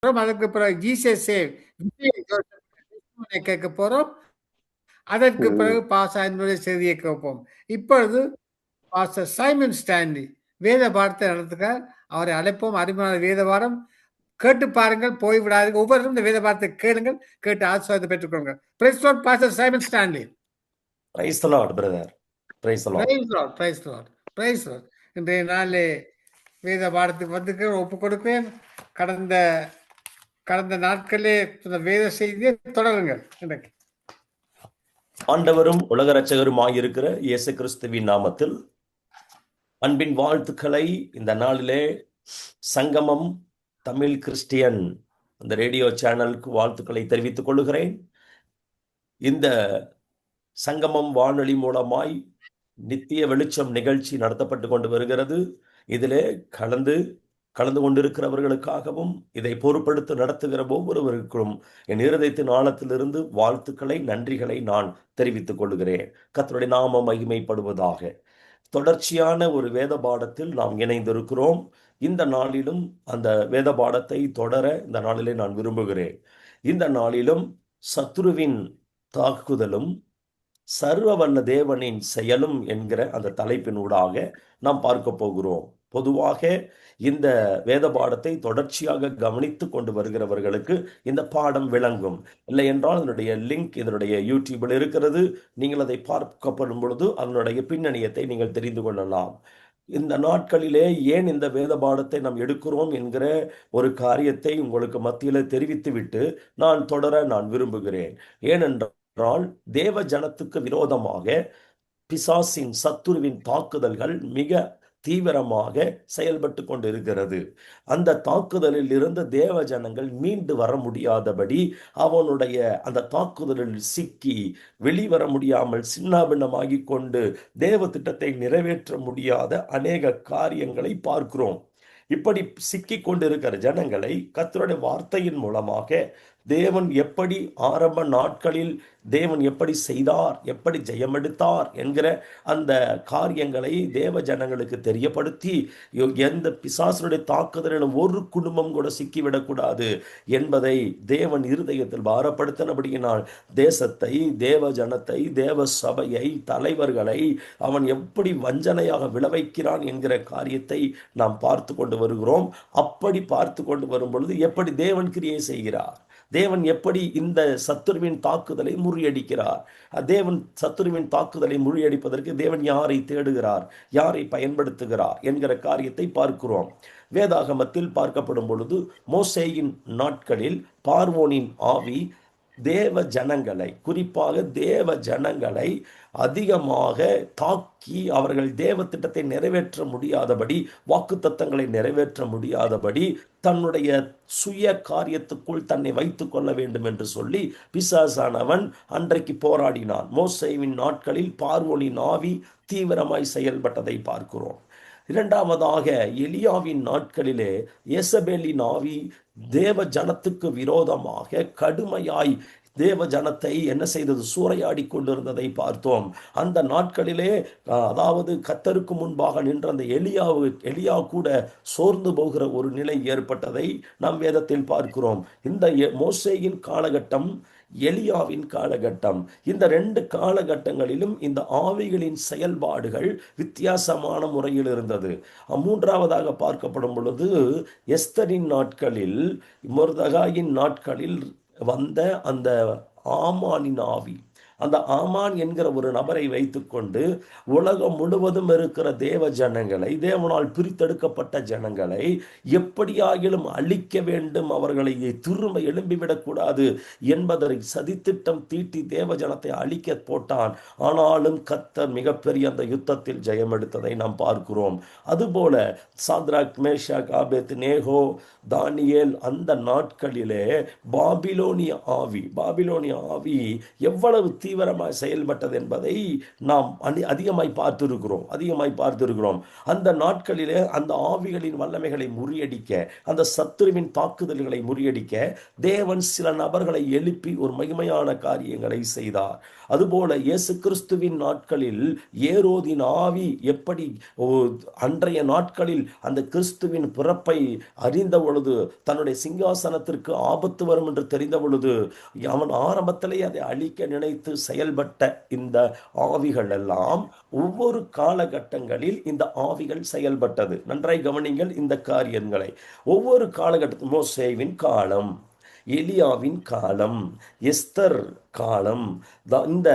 அதுக்கு பிறகு Jesus save கேட்க போறோம். அதற்கு பிறகு பாசாயினுடைய செய்தியை கேட்போம். இப்பொழுது பாஸ்டர் சைமன் ஸ்டான்லி வேத பாடத்தை நடத்துகிறார். அவரை அழைப்போம். அருமையான வேத பாடம் கேட்டு பாருங்கள், போய்விடாதீங்க. ஒவ்வொருவரும் இந்த வேத பாடத்தை கேளுங்கள், கேட்டு ஆசீர்வாதத்தை பெற்றுக்கொள்ளுங்கள். Praise Lord pastor Simon Stanley. Praise the Lord brother. Praise the Lord. Praise Lord, praise Lord, praise Lord. இன்றைய நாளிலே வேத பாடத்துக்கு வந்து ஒப்புக் கொடுப்பேன். கடந்த நாட்களே வேத செய்தியை தொடருங்கள். இன்றைக்கு ஆண்டவரும் உலக இரட்சகருமாய் இருக்கிற இயேசு கிறிஸ்துவின் நாமத்தில் அன்பின் வாழ்த்துக்களை இந்த நாளிலே சங்கமம் தமிழ் கிறிஸ்டியன் அந்த ரேடியோ சேனலுக்கு வாழ்த்துக்களை தெரிவித்துக் கொள்கிறேன். இந்த சங்கமம் வானொலி மூலமாய் நித்திய வெளிச்சம் நிகழ்ச்சி நடத்தப்பட்டு கொண்டு வருகிறது. இதிலே கலந்து கொண்டிருக்கிறவர்களுக்காகவும் இதை பொறுப்படுத்தி நடத்துகிற ஒவ்வொருவருக்கும் என் இருதயத்தின் ஆழத்திலிருந்து வாழ்த்துக்களை, நன்றிகளை நான் தெரிவித்துக் கொள்கிறேன். கர்த்தருடைய நாமம் மகிமைப்படுவதாக. தொடர்ச்சியான ஒரு வேத பாடத்தில் நாம் இணைந்திருக்கிறோம். இந்த நாளிலும் அந்த வேத பாடத்தை தொடர இந்த நாளிலே நான் விரும்புகிறேன். இந்த நாளிலும் சத்துருவின் தாக்குதலும் சர்வ வல்ல தேவனின் செயலும் என்கிற அந்த தலைப்பினூடாக நாம் பார்க்க போகிறோம். பொதுவாக இந்த வேத பாடத்தை தொடர்ச்சியாக கவனித்து கொண்டு வருகிறவர்களுக்கு இந்த பாடம் விளங்கும். இல்லை என்றால் அதனுடைய லிங்க் இதனுடைய யூடியூபில் இருக்கிறது. நீங்கள் அதை பார்க்கப்படும் பொழுது அதனுடைய பின்னணியத்தை நீங்கள் தெரிந்து கொள்ளலாம். இந்த நாட்களிலே ஏன் இந்த வேத பாடத்தை நாம் எடுக்கிறோம் என்கிற ஒரு காரியத்தை உங்களுக்கு மத்தியில் தெரிவித்துவிட்டு நான் தொடர நான் விரும்புகிறேன். ஏனென்றால் தேவ ஜனத்துக்கு விரோதமாக பிசாசின் சத்துருவின் தாக்குதல்கள் மிக தீவிரமாக செயல்பட்டு கொண்டிருக்கிறது. அந்த தாக்குதலில் இருந்து தேவ ஜனங்கள் மீண்டு வர முடியாதபடி அவனுடைய அந்த தாக்குதலில் சிக்கி வெளிவர முடியாமல் சின்னாபின்னமாகி கொண்டு தேவ திட்டத்தை நிறைவேற்ற முடியாத அநேக காரியங்களை பார்க்கிறோம். இப்படி சிக்கி கொண்டிருக்கிற ஜனங்களை கர்த்தருடைய வார்த்தையின் மூலமாக தேவன் எப்படி ஆரம்ப நாட்களில் தேவன் எப்படி செய்தார், எப்படி ஜெயமெடுத்தார் என்கிற அந்த காரியங்களை தேவ ஜனங்களுக்கு தெரியப்படுத்தி எந்த பிசாசனுடைய தாக்குதலிலும் ஒரு குடும்பம் கூட சிக்கிவிடக்கூடாது என்பதை தேவன் இருதயத்தில் பாரப்படுத்தினபடியினால் தேசத்தை, தேவ ஜனத்தை, தேவ சபையை, தலைவர்களை அவன் எப்படி வஞ்சனையாக விளைவிக்கிறான் என்கிற காரியத்தை நாம் பார்த்து கொண்டு வருகிறோம். அப்படி பார்த்து கொண்டு வரும் பொழுது எப்படி தேவன் கிரியை செய்கிறார், தேவன் எப்படி இந்த சத்துருவின் தாக்குதலை முறியடிக்கிறார், தேவன் சத்துருவின் தாக்குதலை முறியடிப்பதற்கு தேவன் யாரை தேடுகிறார், யாரை பயன்படுத்துகிறார் என்கிற காரியத்தை பார்க்கிறோம். வேதாகமத்தில் பார்க்கப்படும் பொழுது மோசேயின் நாட்களில் பார்வோனின் ஆவி தேவ ஜனங்களை, குறிப்பாக தேவ ஜனங்களை அதிகமாக தாக்கி அவர்கள் தேவ திட்டத்தை நிறைவேற்ற முடியாதபடி, வாக்குத்தத்தங்களை நிறைவேற்ற முடியாதபடி தன்னுடைய சுய காரியத்துக்குள் தன்னை வைத்துக் கொள்ள வேண்டும் என்று சொல்லி பிசாசானவன் அன்றைக்கு போராடினான். மோசேவின் நாட்களில் பார்வோனின் ஆவி தீவிரமாய் செயல்பட்டதை பார்க்கிறோம். இரண்டாவதாக எலியாவின் நாட்களிலே எசபேலின் ஆவி தேவ ஜனத்துக்கு விரோதமாக கடுமையாய் தேவ ஜனத்தை என்ன செய்தது, சூறையாடி கொண்டிருந்ததை பார்த்தோம். அந்த நாட்களிலே அதாவது கர்த்தருக்கு முன்பாக நின்ற அந்த எலியா கூட சோர்ந்து போகிற ஒரு நிலை ஏற்பட்டதை நாம் வேதத்தில் பார்க்கிறோம். இந்த மோசேயின் காலகட்டம், எலியாவின் காலகட்டம், இந்த ரெண்டு காலகட்டங்களிலும் இந்த ஆவிகளின் செயல்பாடுகள் வித்தியாசமான முறையில் இருந்தது. மூன்றாவதாக பார்க்கப்படும் பொழுது எஸ்தரின் நாட்களில், மொர்தகாயின் நாட்களில் வந்த அந்த ஆமானின் ஆவி, அந்த ஆமான் என்கிற ஒரு நபரை வைத்துக்கொண்டு உலகம் முழுவதும் இருக்கிற தேவ ஜனங்களை, தேவனால் பிரித்தெடுக்கப்பட்ட ஜனங்களை எப்படியாகிலும் அழிக்க வேண்டும், அவர்களை திரும்ப எழும்பிவிடக்கூடாது என்பதை சதித்திட்டம் தீட்டி தேவ ஜனத்தை அழிக்க போட்டான். ஆனாலும் கர்த்தர் மிகப்பெரிய அந்த யுத்தத்தில் ஜெயம் எடுத்ததை நாம் பார்க்கிறோம். அதுபோல சாத்ராக், மேஷாக், ஆபேத்நேகோ, தானியேல் அந்த நாட்களிலே பாபிலோனிய ஆவி எவ்வளவு தீவிரமாக செயல்பட்டது என்பதை நாம் அதிகமாய் பார்த்திருக்கிறோம். அந்த நாட்களிலே அந்த ஆவிகளின் வல்லமைகளை முறியடிக்க, அந்த சத்துருவின் தாக்குதல்களை முறியடிக்க தேவன் சில நபர்களை எழுப்பி ஒரு மகிமையான காரியங்களை செய்தார். அதுபோல இயேசு கிறிஸ்துவின் நாட்களில் ஏரோதின் ஆவி எப்படி அன்றைய நாட்களில் அந்த கிறிஸ்துவின் பிறப்பை அறிந்த பொழுது, தன்னுடைய சிங்காசனத்திற்கு ஆபத்து வரும் என்று தெரிந்த பொழுது, அவன் ஆரம்பத்திலே அதை அழிக்க நினைத்து செயல்பட்ட இந்த ஆவிகள் எல்லாம் ஒவ்வொரு காலகட்டங்களில் இந்த ஆவிகள் செயல்பட்டது. நன்றாய் கவனிங்கள் இந்த காரியங்களை. ஒவ்வொரு காலகட்டத்தில் மோசேவின் காலம், எலியாவின் காலம், எஸ்தர் காலம், இந்த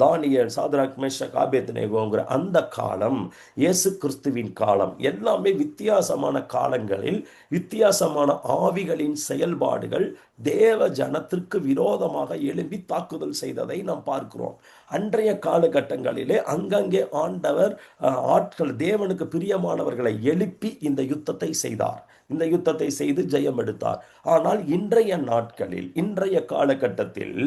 தானியேல், சாத்ராக், மேஷாக், ஆபேத்நேகோங்கிற அந்த காலம், இயேசு கிறிஸ்துவின் காலம், எல்லாமே வித்தியாசமான காலங்களில் வித்தியாசமான ஆவிகளின் செயல்பாடுகள் தேவ ஜனத்திற்கு விரோதமாக எழும்பி தாக்குதல் செய்ததை நாம் பார்க்கிறோம். அன்றைய காலகட்டங்களிலே அங்கங்கே ஆண்டவர் ஆட்கள், தேவனுக்கு பிரியமானவர்களை எழுப்பி இந்த யுத்தத்தை செய்தார். இந்த யுத்தத்தை செய்து ஜெயம் எடுத்தார். ஆனால் இன்றைய நாட்களில், இன்றைய காலகட்டத்தில்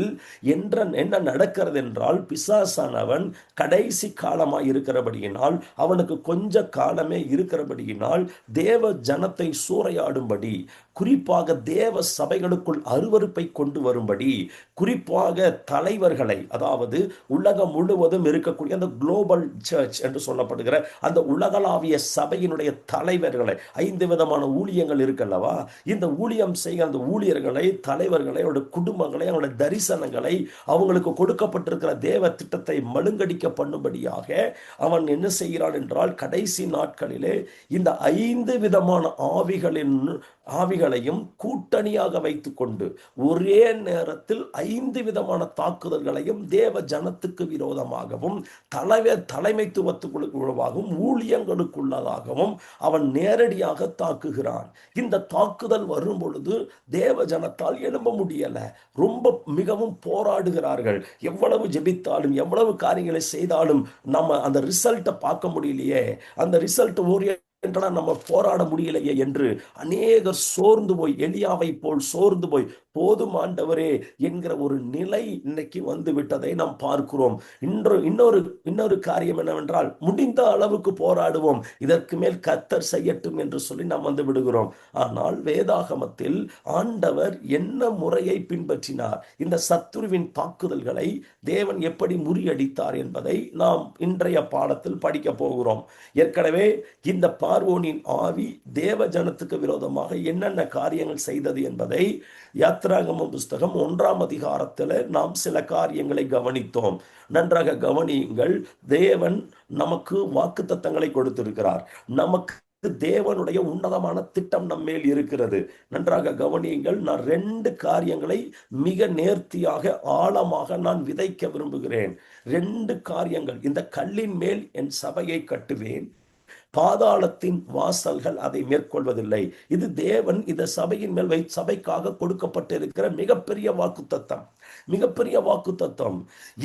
என்ன நடக்கிறது என்றால், பிசாசானவன் கடைசி காலமாய் இருக்கிறபடியினால், அவனுக்கு கொஞ்ச காலமே இருக்கிறபடியினால் தேவ ஜனத்தை சூறையாடும்படி, குறிப்பாக தேவ சபைகளுக்குள் அருவருப்பை கொண்டு வரும்படி, குறிப்பாக தலைவர்களை, அதாவது உலகம் முழுவதும் இருக்கக்கூடிய அந்த குளோபல் சர்ச் என்று சொல்லப்படுகிற அந்த உலகளாவிய சபையினுடைய தலைவர்களை, 5 விதமான ஊழியங்கள் இருக்கல்லவா, இந்த ஊழியம் செய்ய அந்த ஊழியர்களை, தலைவர்களை, அவருடைய குடும்பங்களை, அவருடைய தரிசனங்களை, அவங்களுக்கு கொடுக்கப்பட்டிருக்கிற தேவ திட்டத்தை மழுங்கடிக்க பண்ணும்படியாக அவன் என்ன செய்கிறான் என்றால், கடைசி நாட்களிலே இந்த 5 விதமான ஆவிகளையும் கூட்டணியாக வைத்துக் கொண்டு ஒரே நேரத்தில் 5 விதமான தாக்குதல்களையும் தேவ ஜனத்துக்கு விரோதமாகவும் தலைமைத்துவத்துக்குள்ளாகவும் ஊழியங்களுக்குள்ளதாகவும் அவன் நேரடியாக தாக்குகிறான். இந்த தாக்குதல் வரும் பொழுது தேவ ஜனத்தால் எழும்ப முடியல, ரொம்ப மிகவும் போராடுகிறார்கள். எவ்வளவு ஜெபித்தாலும் எவ்வளவு காரியங்களை செய்தாலும் நம்ம அந்த ரிசல்ட்டை பார்க்க முடியலையே, அந்த ரிசல்ட் நம்ம போராட முடியலையே என்று அநேகர் சோர்ந்து போய், எலியாவை போல் சோர்ந்து போய், போதும் ஆண்டவரே என்கிற ஒரு நிலை இன்னைக்கு வந்து விட்டதை நாம் பார்க்கிறோம். இன்னொரு காரியம் என்னவென்றால், முடிந்த அளவுக்கு போராடுவோம், இதற்கு மேல் கர்த்தர் செய்யட்டும் என்று சொல்லி நாம் வந்து விடுகிறோம். ஆனால் வேதாகமத்தில் ஆண்டவர் என்ன முறையை பின்பற்றினார், இந்த சத்துருவின் தாக்குதல்களை தேவன் எப்படி முறியடித்தார் என்பதை நாம் இன்றைய பாடத்தில் படிக்க போகிறோம். ஏற்கனவே இந்த பார்வோனின் ஆவி தேவ ஜனத்துக்கு விரோதமாக என்னென்ன காரியங்கள் செய்தது என்பதை யாத்திராகமம் புஸ்தகம் 1ஆம் அதிகாரத்தில் நாம் சில காரியங்களை கவனித்தோம். நன்றாக கவனியுங்கள். தேவன் நமக்கு வாக்குத்தத்தங்களை கொடுத்திருக்கிறார். நமக்கு தேவனுடைய உன்னதமான திட்டம் நம்மேல் இருக்கிறது. நன்றாக கவனியுங்கள். நான் 2 காரியங்களை மிக நேர்த்தியாக ஆழமாக நான் விதைக்க விரும்புகிறேன். 2 காரியங்கள். இந்த கல்லின் மேல் என் சபையை கட்டுவேன், பாதாளத்தின் வாசல்கள் அதை மேற்கொள்வதில்லை. இது தேவன் இந்த சபையின் மேல் சபைக்காக கொடுக்கப்பட்டிருக்கிற மிகப்பெரிய வாக்குத்தத்தம்.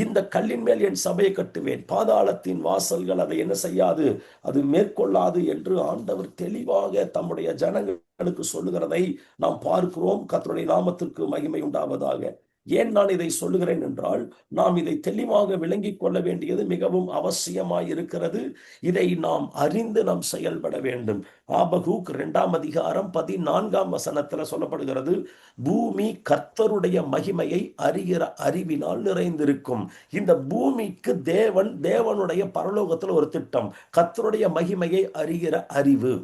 இந்த கல்லின் மேல் என் சபையை கட்டுவேன், பாதாளத்தின் வாசல்கள் அதை என்ன செய்யாது, அது மேற்கொள்ளாது என்று ஆண்டவர் தெளிவாக தம்முடைய ஜனங்களுக்கு சொல்லுகிறதை நாம் பார்க்கிறோம். கர்த்தருடைய நாமத்திற்கு மகிமை உண்டாவதாக. ஏன் நான் இதை சொல்லுகிறேன் என்றால், நாம் இதை தெளிவாக விளங்கிக் கொள்ள வேண்டியது மிகவும் அவசியமாய் இருக்கிறது. இதை நாம் அறிந்து நாம் செயல்பட வேண்டும். ஆபகூக் 2ஆம் அதிகாரம் 14ஆம் வசனத்துல சொல்லப்படுகிறது, பூமி கர்த்தருடைய மகிமையை அறிகிற அறிவினால் நிறைந்திருக்கும். இந்த பூமிக்கு தேவனுடைய பரலோகத்தில் ஒரு திட்டம், கர்த்தருடைய மகிமையை அறிகிற அறிவு,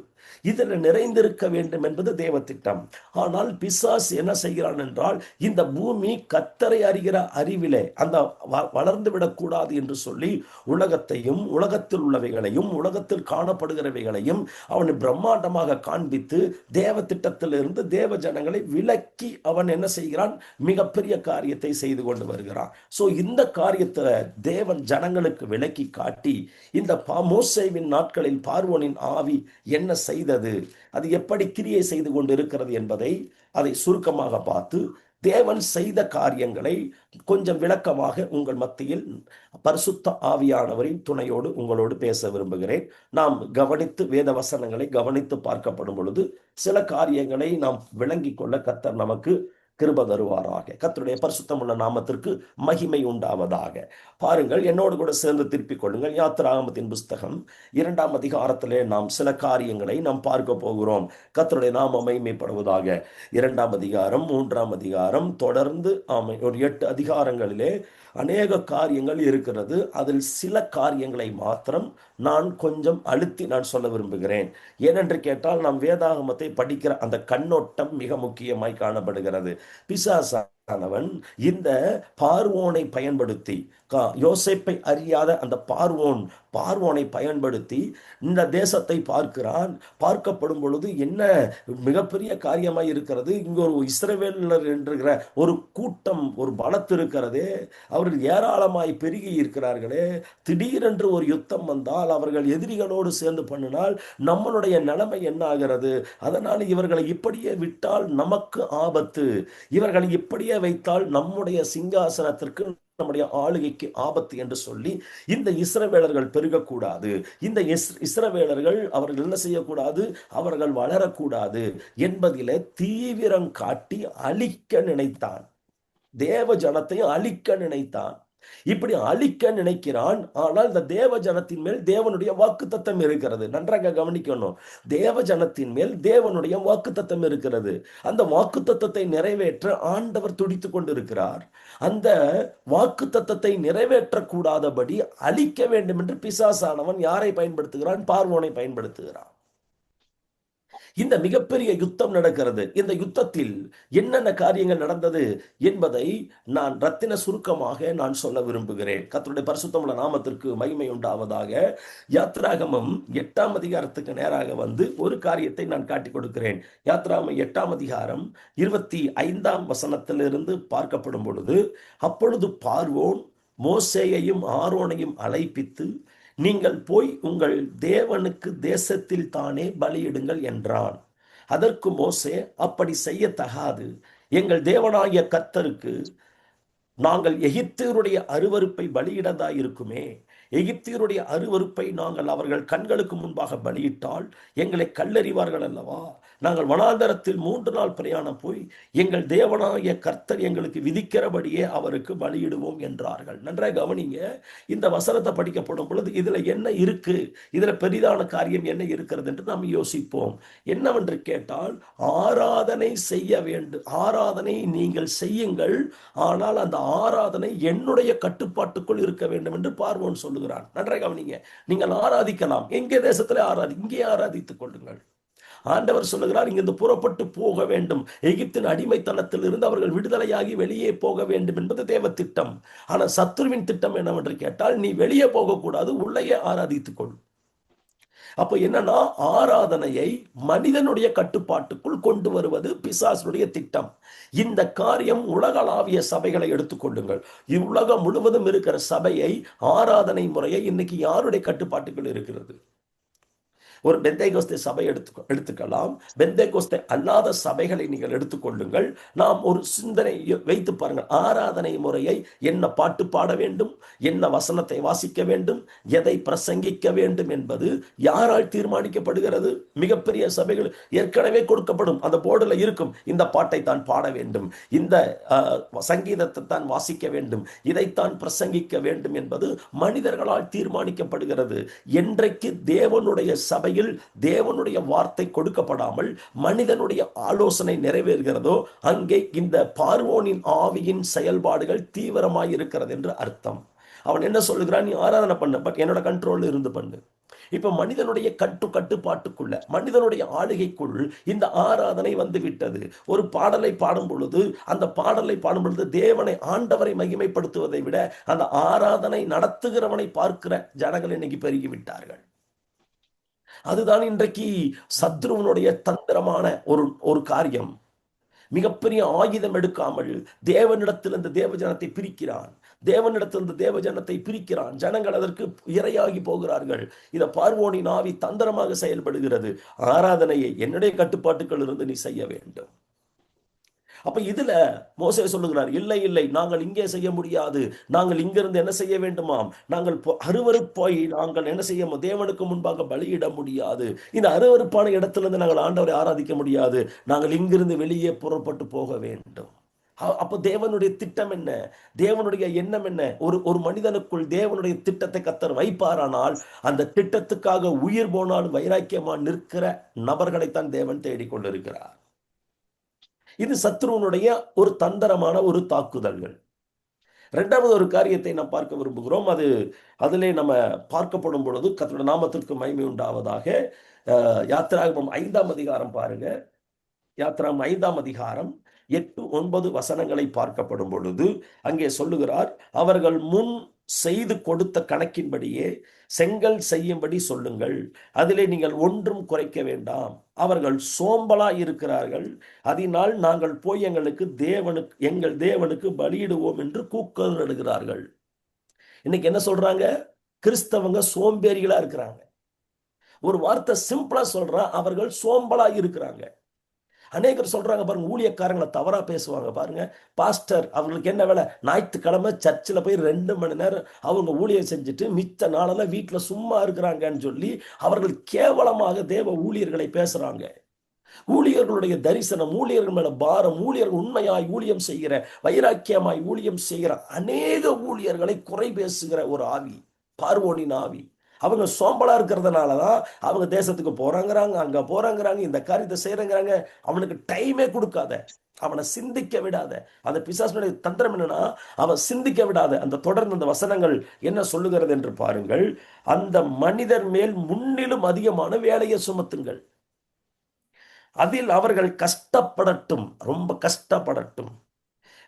இதில் நிறைந்திருக்க வேண்டும் என்பது தேவ திட்டம். ஆனால் பிசாசு என்ன செய்கிறான் என்றால், இந்த பூமி கர்த்தரை அறிகிற அறிவிலே அந்த வளர்ந்து விடக்கூடாது என்று சொல்லி உலகத்தையும், உலகத்தில் உள்ளவைகளையும், உலகத்தில் காணப்படுகிறவைகளையும் அவன் பிரம்மாண்டமாக காண்பித்து தேவ திட்டத்திலிருந்து தேவ ஜனங்களை விலக்கி அவன் என்ன செய்கிறான், மிகப்பெரிய காரியத்தை செய்து கொண்டு வருகிறான். சோ இந்த காரியத்தை தேவன் ஜனங்களுக்கு விலக்கி காட்டி, இந்த மோசேவின் நாட்களில் பார்வோனின் ஆவி என்ன செய்தது, அது எப்படி கிரியை செய்து கொண்டு இருக்கிறது என்பதை அதை சுருக்கமாக பார்த்து, தேவன் செய்த காரியங்களை கொஞ்சம் விளக்கமாக உங்கள் மத்தியில் பரிசுத்த ஆவியானவரின் துணையோடு உங்களோடு பேச விரும்புகிறேன். நாம் கவனித்து வேத வசனங்களை கவனித்து பார்க்கப்படும் பொழுது சில காரியங்களை நாம் விளங்கிக் கொள்ள கர்த்தர் நமக்கு கிருப தருவாராக. கர்த்தருடைய பரிசுத்தமுள்ள நாமத்திற்கு மகிமை உண்டாவதாக. பாருங்கள், என்னோடு கூட சேர்ந்து திருப்பிக் கொள்ளுங்கள். யாத்திராகமத்தின் புஸ்தகம் 2ஆம் அதிகாரத்திலே நாம் சில காரியங்களை நாம் பார்க்க போகிறோம். கர்த்தருடைய நாம மகிமைப்படுவதாக. 2ஆம் அதிகாரம், 3ஆம் அதிகாரம், தொடர்ந்து ஒரு 8 அதிகாரங்களிலே அநேக காரியங்கள் இருக்கிறது. அதில் சில காரியங்களை மாத்திரம் நான் கொஞ்சம் அழுத்தி நான் சொல்ல விரும்புகிறேன். ஏனென்று கேட்டால், நாம் வேதாகமத்தை படிக்கிற அந்த கண்ணோட்டம் மிக முக்கியமாய் காணப்படுகிறது. பிசாசானவன் இந்த பார்வோனை பயன்படுத்தி, யோசேப்பை அறியாத அந்த பார்வோனை பயன்படுத்தி இந்த தேசத்தை பார்க்கிறான். பார்க்கப்படும் பொழுது என்ன மிகப்பெரிய காரியமாய் இருக்கிறது. இங்கு ஒரு இஸ்ரவேலர் என்கிற ஒரு கூட்டம், ஒரு பலத்து இருக்கிறதே, அவர்கள் ஏராளமாய் பெருகி இருக்கிறார்களே. திடீரென்று ஒரு யுத்தம் வந்தால், அவர்கள் எதிரிகளோடு சேர்ந்து பண்ணினால் நம்மளுடைய நிலைமை என்ன ஆகிறது? அதனால் இவர்களை இப்படியே விட்டால் நமக்கு ஆபத்து, இவர்களை இப்படியே வைத்தால் நம்முடைய சிங்காசனத்திற்கு, நம்முடைய ஆளுகைக்கு ஆபத்து என்று சொல்லி இந்த இஸ்ரவேலர்கள் பெருகக்கூடாது, இந்த இஸ்ரவேலர்கள் அவர்கள் என்ன செய்யக்கூடாது, அவர்கள் வளரக்கூடாது என்பதிலே தீவிரம் காட்டி அழிக்க நினைத்தான். தேவ ஜனத்தை அழிக்க நினைத்தான். இப்படி அழிக்க நினைக்கிறான். ஆனால் இந்த தேவ ஜனத்தின் மேல் தேவனுடைய வாக்குத்தத்தம் இருக்கிறது. நன்றாக கவனிக்கணும். தேவ ஜனத்தின் மேல் தேவனுடைய வாக்குத்தத்தம் இருக்கிறது. அந்த வாக்குத்தத்தத்தை நிறைவேற்ற ஆண்டவர் துடித்துக் கொண்டிருக்கிறார். அந்த வாக்குத்தத்தத்தை நிறைவேற்றக்கூடாதபடி அழிக்க வேண்டும் என்று பிசாசானவன் யாரை பயன்படுத்துகிறான்? பார்வோனை பயன்படுத்துகிறான். இந்த மிகப்பெரிய யுத்தம் நடக்கிறது. இந்த யுத்தத்தில் என்னென்ன காரியங்கள் நடந்தது என்பதை நான் ரத்தின சுருக்கமாக நான் சொல்ல விரும்புகிறேன். கர்த்தருடைய பரிசுத்தமுள்ள நாமத்திற்கு மகிமை உண்டாவதாக. யாத்திராகமம் 8ஆம் அதிகாரத்துக்கு நேராக வந்து ஒரு காரியத்தை நான் காட்டிக் கொடுக்கிறேன். யாத்திராகமம் 8ஆம் அதிகாரம் 25ஆம் வசனத்திலிருந்து பார்க்கப்படும் பொழுது, அப்பொழுது பார்வோன் மோசேயையும் ஆரோனையும் அழைப்பித்து, நீங்கள் போய் உங்கள் தேவனுக்கு தேசத்தில் தானே பலியிடுங்கள் என்றான். அதற்கு மோசே, அப்படி செய்யத்தகாது, எங்கள் தேவனாகிய கர்த்தருக்கு நாங்கள் எகிப்தியருடைய அருவருப்பை பலியிடதாயிருக்குமே. எகிப்தியருடைய அருவருப்பை நாங்கள் அவர்கள் கண்களுக்கு முன்பாக பலியிட்டால் எங்களை கல்லறிவார்கள் அல்லவா? நாங்கள் வனாந்தரத்தில் 3 நாள் பிரயாணம் போய் எங்கள் தேவனாகிய கர்த்தர் எங்களுக்கு விதிக்கிறபடியே அவருக்கு பலியிடுவோம் என்றார்கள். நன்றாக கவனிங்க. இந்த வசனத்தை படிக்கப்படும் பொழுது இதுல என்ன இருக்கு, இதுல பெரிதான காரியம் என்ன இருக்கிறது என்று நாம் யோசிப்போம். என்னவென்று கேட்டால், ஆராதனை செய்ய வேண்டும், ஆராதனை நீங்கள் செய்யுங்கள், ஆனால் அந்த ஆராதனை என்னுடைய கட்டுப்பாட்டுக்குள் இருக்க வேண்டும் என்று பார்வோன் சொல்லுகிறான். நன்றாக கவனிங்க. நீங்கள் ஆராதிக்கலாம், எங்கே தேசத்திலே இங்கே ஆராதித்துக் கொள்ளுங்கள். ஆண்டவர் சொல்லுகிறார், இங்கிருந்து புறப்பட்டு போக வேண்டும். எகிப்தின் அடிமைத்தனத்தில் இருந்து அவர்கள் விடுதலையாகி வெளியே போக வேண்டும் என்பது தேவ திட்டம். ஆனால் சத்துருவின் திட்டம் என்னவென்று கேட்டால், நீ வெளியே போகக்கூடாது, உள்ளேயே ஆராதித்துக் கொள். அப்போ என்னன்னா, ஆராதனையை மனிதனுடைய கட்டுப்பாட்டுக்குள் கொண்டு வருவது பிசாசுடைய திட்டம். இந்த காரியம் உலகளாவிய சபைகளை எடுத்துக்கொள்ளுங்கள். இவ்வுலகம் முழுவதும் இருக்கிற சபையை, ஆராதனை முறையை இன்னைக்கு யாருடைய கட்டுப்பாட்டுக்குள் இருக்கிறது? ஒரு பெந்தேகோஸ்தே சபை எடுத்துக்கலாம். பெந்தேகோஸ்தே அல்லாத சபைகளை நீங்கள் எடுத்துக்கொள்ளுங்கள். நாம் ஒரு சிந்தனை வைத்து பாருங்கள். ஆராதனை முறையை, என்ன பாட்டு பாட வேண்டும், என்ன வசனத்தை வாசிக்க வேண்டும், எதை பிரசங்கிக்க வேண்டும் என்பது யாரால் தீர்மானிக்கப்படுகிறது? மிகப்பெரிய சபைகள் ஏற்கனவே கொடுக்கப்படும், அந்த போர்டில் இருக்கும், இந்த பாட்டை தான் பாட வேண்டும், இந்த சங்கீதத்தை தான் வாசிக்க வேண்டும், இதைத்தான் பிரசங்கிக்க வேண்டும் என்பது மனிதர்களால் தீர்மானிக்கப்படுகிறது. என்றைக்கு தேவனுடைய சபையில் தேவனுடைய வார்த்தை கொடுக்கப்படாமல் மனிதனுடைய ஆலோசனை நிறைவேறுகிறதோ, அங்கே இந்த பார்வோனின் ஆவியின் செயல்பாடுகள் தீவிரமாய் இருக்கிறது என்று அர்த்தம். அவன் என்ன சொல்லுகிறான்? நீ ஆராதனை பண்ண, பட் என்னோட கண்ட்ரோல்ல இருந்து பண்ணு. இப்ப மனிதனுடைய கட்டுப்பாட்டுக்குள்ள, மனிதனுடைய ஆளுகைக்குள் இந்த ஆராதனை வந்து விட்டது. ஒரு பாடலை பாடும் பொழுது, அந்த பாடலை பாடும் பொழுது தேவனை, ஆண்டவரை மகிமைப்படுத்துவதை விட அந்த ஆராதனை நடத்துகிறவனை பார்க்கிற ஜனங்கள் இன்னைக்கு பெருகி விட்டார்கள். அதுதான் இன்றைக்கு சத்ருவனுடைய தந்திரமான ஒரு காரியம். மிகப்பெரிய ஆயுதம் எடுக்காமல் தேவனிடத்திலிருந்து தேவ ஜனத்தை பிரிக்கிறான். தேவனிடத்திலிருந்து தேவ ஜனத்தை பிரிக்கிறான். ஜனங்கள் அதற்கு இரையாகி போகிறார்கள். இதை பார்வோனின் ஆவி தந்திரமாக செயல்படுகிறது. ஆராதனையை என்னுடைய கட்டுப்பாட்டுக்குள் இருந்து நீ செய்ய வேண்டும். அப்ப இதுல மோசே சொல்லுகிறார், இல்லை இல்லை, நாங்கள் இங்கே செய்ய முடியாது, நாங்கள் இங்கிருந்து என்ன செய்ய வேண்டுமாம், நாங்கள் அருவருப்பாய் நாங்கள் என்ன செய்ய, தேவனுக்கு முன்பாக பலியிட முடியாது. இந்த அருவருப்பான இடத்திலிருந்து நாங்கள் ஆண்டவரை ஆராதிக்க முடியாது. நாங்கள் இங்கிருந்து வெளியே புறப்பட்டு போக வேண்டும். அப்போ தேவனுடைய திட்டம் என்ன, தேவனுடைய எண்ணம் என்ன? ஒரு மனிதனுக்குள் தேவனுடைய திட்டத்தை கர்த்தர் வைப்பாரானால் அந்த திட்டத்துக்காக உயிர் போனாலும் வைராக்கியமா நிற்கிற நபர்களைத்தான் தேவன் தேடிக்கொண்டிருக்கிறார். இது சத்ருவனுடைய ஒரு தந்திரமான ஒரு தாக்குதல்கள். இரண்டாவது ஒரு காரியத்தை நாம் பார்க்க விரும்புகிறோம். அதிலே நம்ம பார்க்கப்படும் பொழுது கர்த்தருடைய நாமத்திற்கு மகிமை உண்டாவதாக. யாத்திராகமம் 5ஆம் அதிகாரம் பாருங்க. யாத்திராகமம் 5ஆம் அதிகாரம் 8-9 வசனங்களை பார்க்கப்படும் பொழுது அங்கே சொல்லுகிறார், அவர்கள் முன் செய்து கொடுத்த கணக்கின்படியே செங்கல் செய்யும்படி சொல்லுங்கள், அதிலே நீங்கள் ஒன்றும் குறைக்க வேண்டாம். அவர்கள் சோம்பலா இருக்கிறார்கள், அதனால் நாங்கள் போய் எங்கள் தேவனுக்கு பலியிடுவோம் என்று கூக்குரலிடுகிறார்கள். இன்னைக்கு என்ன சொல்றாங்க? கிறிஸ்தவங்க சோம்பேறிகளா இருக்கிறாங்க. ஒரு வார்த்தை சிம்பிளா சொல்றான், அவர்கள் சோம்பலா இருக்கிறாங்க. அநேகர் சொல்றாங்க பாருங்க, ஊழியக்காரங்களை தவறா பேசுவாங்க பாருங்க. பாஸ்டர் அவங்களுக்கு என்ன வேலை? ஞாயிற்றுக்கிழமை சர்ச்சில் போய் 2 மணி நேரம் அவங்க ஊழியம் செஞ்சுட்டு மிச்ச நாளெல்லாம் வீட்டில் சும்மா இருக்கிறாங்கன்னு சொல்லி அவர்கள் கேவலமாக தேவ ஊழியர்களை பேசுறாங்க. ஊழியர்களுடைய தரிசனம், ஊழியர்கள் மேல பாரம், ஊழியர்கள் உண்மையாய் ஊழியம் செய்கிற, வைராக்கியமாய் ஊழியம் செய்கிற அநேக ஊழியர்களை குறை பேசுகிற ஒரு ஆவி, பார்வோனின் ஆவி. அவங்க சோம்பலா இருக்கிறதுனாலதான் அவங்க தேசத்துக்கு போறாங்கிறாங்க, அங்க போறாங்கிறாங்க, இந்த காரியத்தை செய்யறாங்கிறாங்க. அவனுக்கு டைமே கொடுக்காத, அவனை சிந்திக்க விடாத. அந்த பிசாசுடைய தந்திரம் என்னன்னா, அவன் சிந்திக்க விடாத. அந்த தொடர்ந்து அந்த வசனங்கள் என்ன சொல்லுகிறது என்று பாருங்கள். அந்த மனிதர் மேல் முன்னிலும் அதிகமான வேலையை சுமத்துங்கள், அதில் அவர்கள் கஷ்டப்படட்டும், ரொம்ப கஷ்டப்படட்டும்.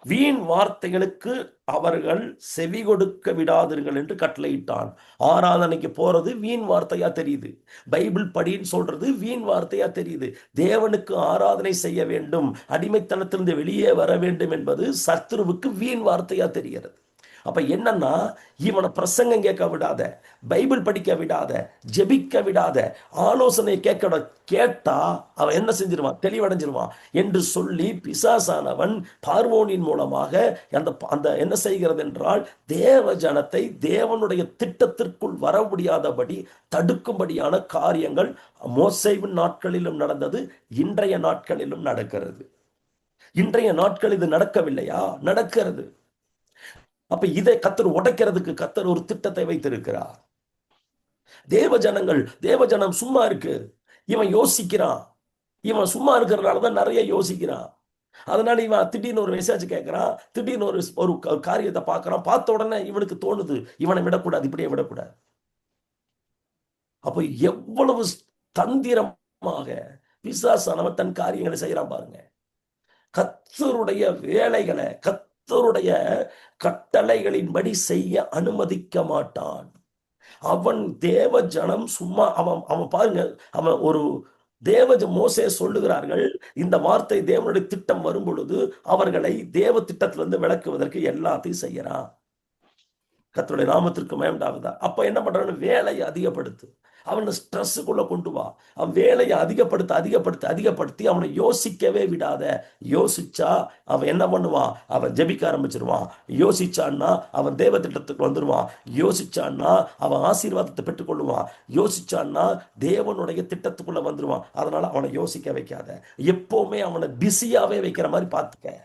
வீண் வார்த்தைகளுக்கு அவர்கள் செவி கொடுக்க விடாதீர்கள் என்று கட்டளையிட்டான். ஆராதனைக்கு போறது வீண் வார்த்தையா தெரியுது, பைபிள் படின்னு சொல்றது வீண் வார்த்தையா தெரியுது. தேவனுக்கு ஆராதனை செய்ய வேண்டும், அடிமைத்தனத்திலிருந்து வெளியே வர வேண்டும் என்பது சத்துருவுக்கு வீண் வார்த்தையா தெரிகிறது. அப்ப என்னன்னா, இவனை பிரசங்கம் கேட்க விடாத, பைபிள் படிக்க விடாத, ஜெபிக்க விடாத, ஆலோசனை கேட்டா அவன் என்ன செஞ்சிருவான்? தெளிவடைஞ்சிருவான் என்று சொல்லி பிசாசானவன் பார்வோனின் மூலமாக அந்த என்ன செய்கிறது என்றால், தேவ ஜனத்தை தேவனுடைய திட்டத்திற்குள் வர முடியாதபடி தடுக்கும்படியான காரியங்கள் மோசேவின் நாட்களிலும் நடந்தது, இன்றைய நாட்களிலும் நடக்கிறது. இன்றைய நாட்கள் இது நடக்கவில்லையா? நடக்கிறது. அப்ப இதை கர்த்தர் உடைக்கிறதுக்கு கர்த்தர் ஒரு திட்டத்தை வைத்திருக்கிறார். தேவஜனம் சும்மா இருக்கு, இவன் யோசிக்கிறான். இவன் சும்மா இருக்கிறதுனாலதான் நிறைய யோசிக்கிறான். அதனால இவன் திடீர்னு ஒரு மெசேஜ் கேட்கிறான், திடீர்னு ஒரு காரியத்தை பார்க்கறான், பார்த்த உடனே இவனுக்கு தோணுது இவனை விடக்கூடாது, இப்படியே விடக்கூடாது. அப்ப எவ்வளவு தந்திரமாக பிசாசானவன் தன் காரியங்களை செய்யறான் பாருங்க. கர்த்தருடைய வேலைகளை கர்த்தருடைய கட்டளைகளின்படி செய்ய அனுமதிக்க மாட்டான். அவன் தேவ ஜனம் சும்மா அவன் பாருங்க, அவன் ஒரு மோசே சொல்லுகிறார்கள், இந்த வார்த்தை தேவனுடைய திட்டம் வரும் பொழுது அவர்களை தேவ திட்டத்திலிருந்து விளக்குவதற்கு எல்லாத்தையும் செய்யறான். கர்த்தருடைய நாமத்திற்கு மகிமை. அப்ப என்ன பண்றான்னு, வேலையை அதிகப்படுத்து, அவனை ஸ்ட்ரெஸ்ஸுக்குள்ள கொண்டு வா. அவன் வேலையை அதிகப்படுத்தி அவனை யோசிக்கவே விடாத. யோசிச்சா அவன் என்ன பண்ணுவான்? அவன் ஜெபிக்க ஆரம்பிச்சிருவான். யோசிச்சான்னா அவன் தேவ திட்டத்துக்கு வந்துடுவான். யோசிச்சான்னா அவன் ஆசீர்வாதத்தை பெற்றுக்கொள்ளுவான். யோசிச்சான்னா தேவனுடைய திட்டத்துக்குள்ள வந்துடுவான். அதனால அவனை யோசிக்க வைக்காத, எப்பவுமே அவனை பிஸியாவே வைக்கிற மாதிரி பார்த்துக்க.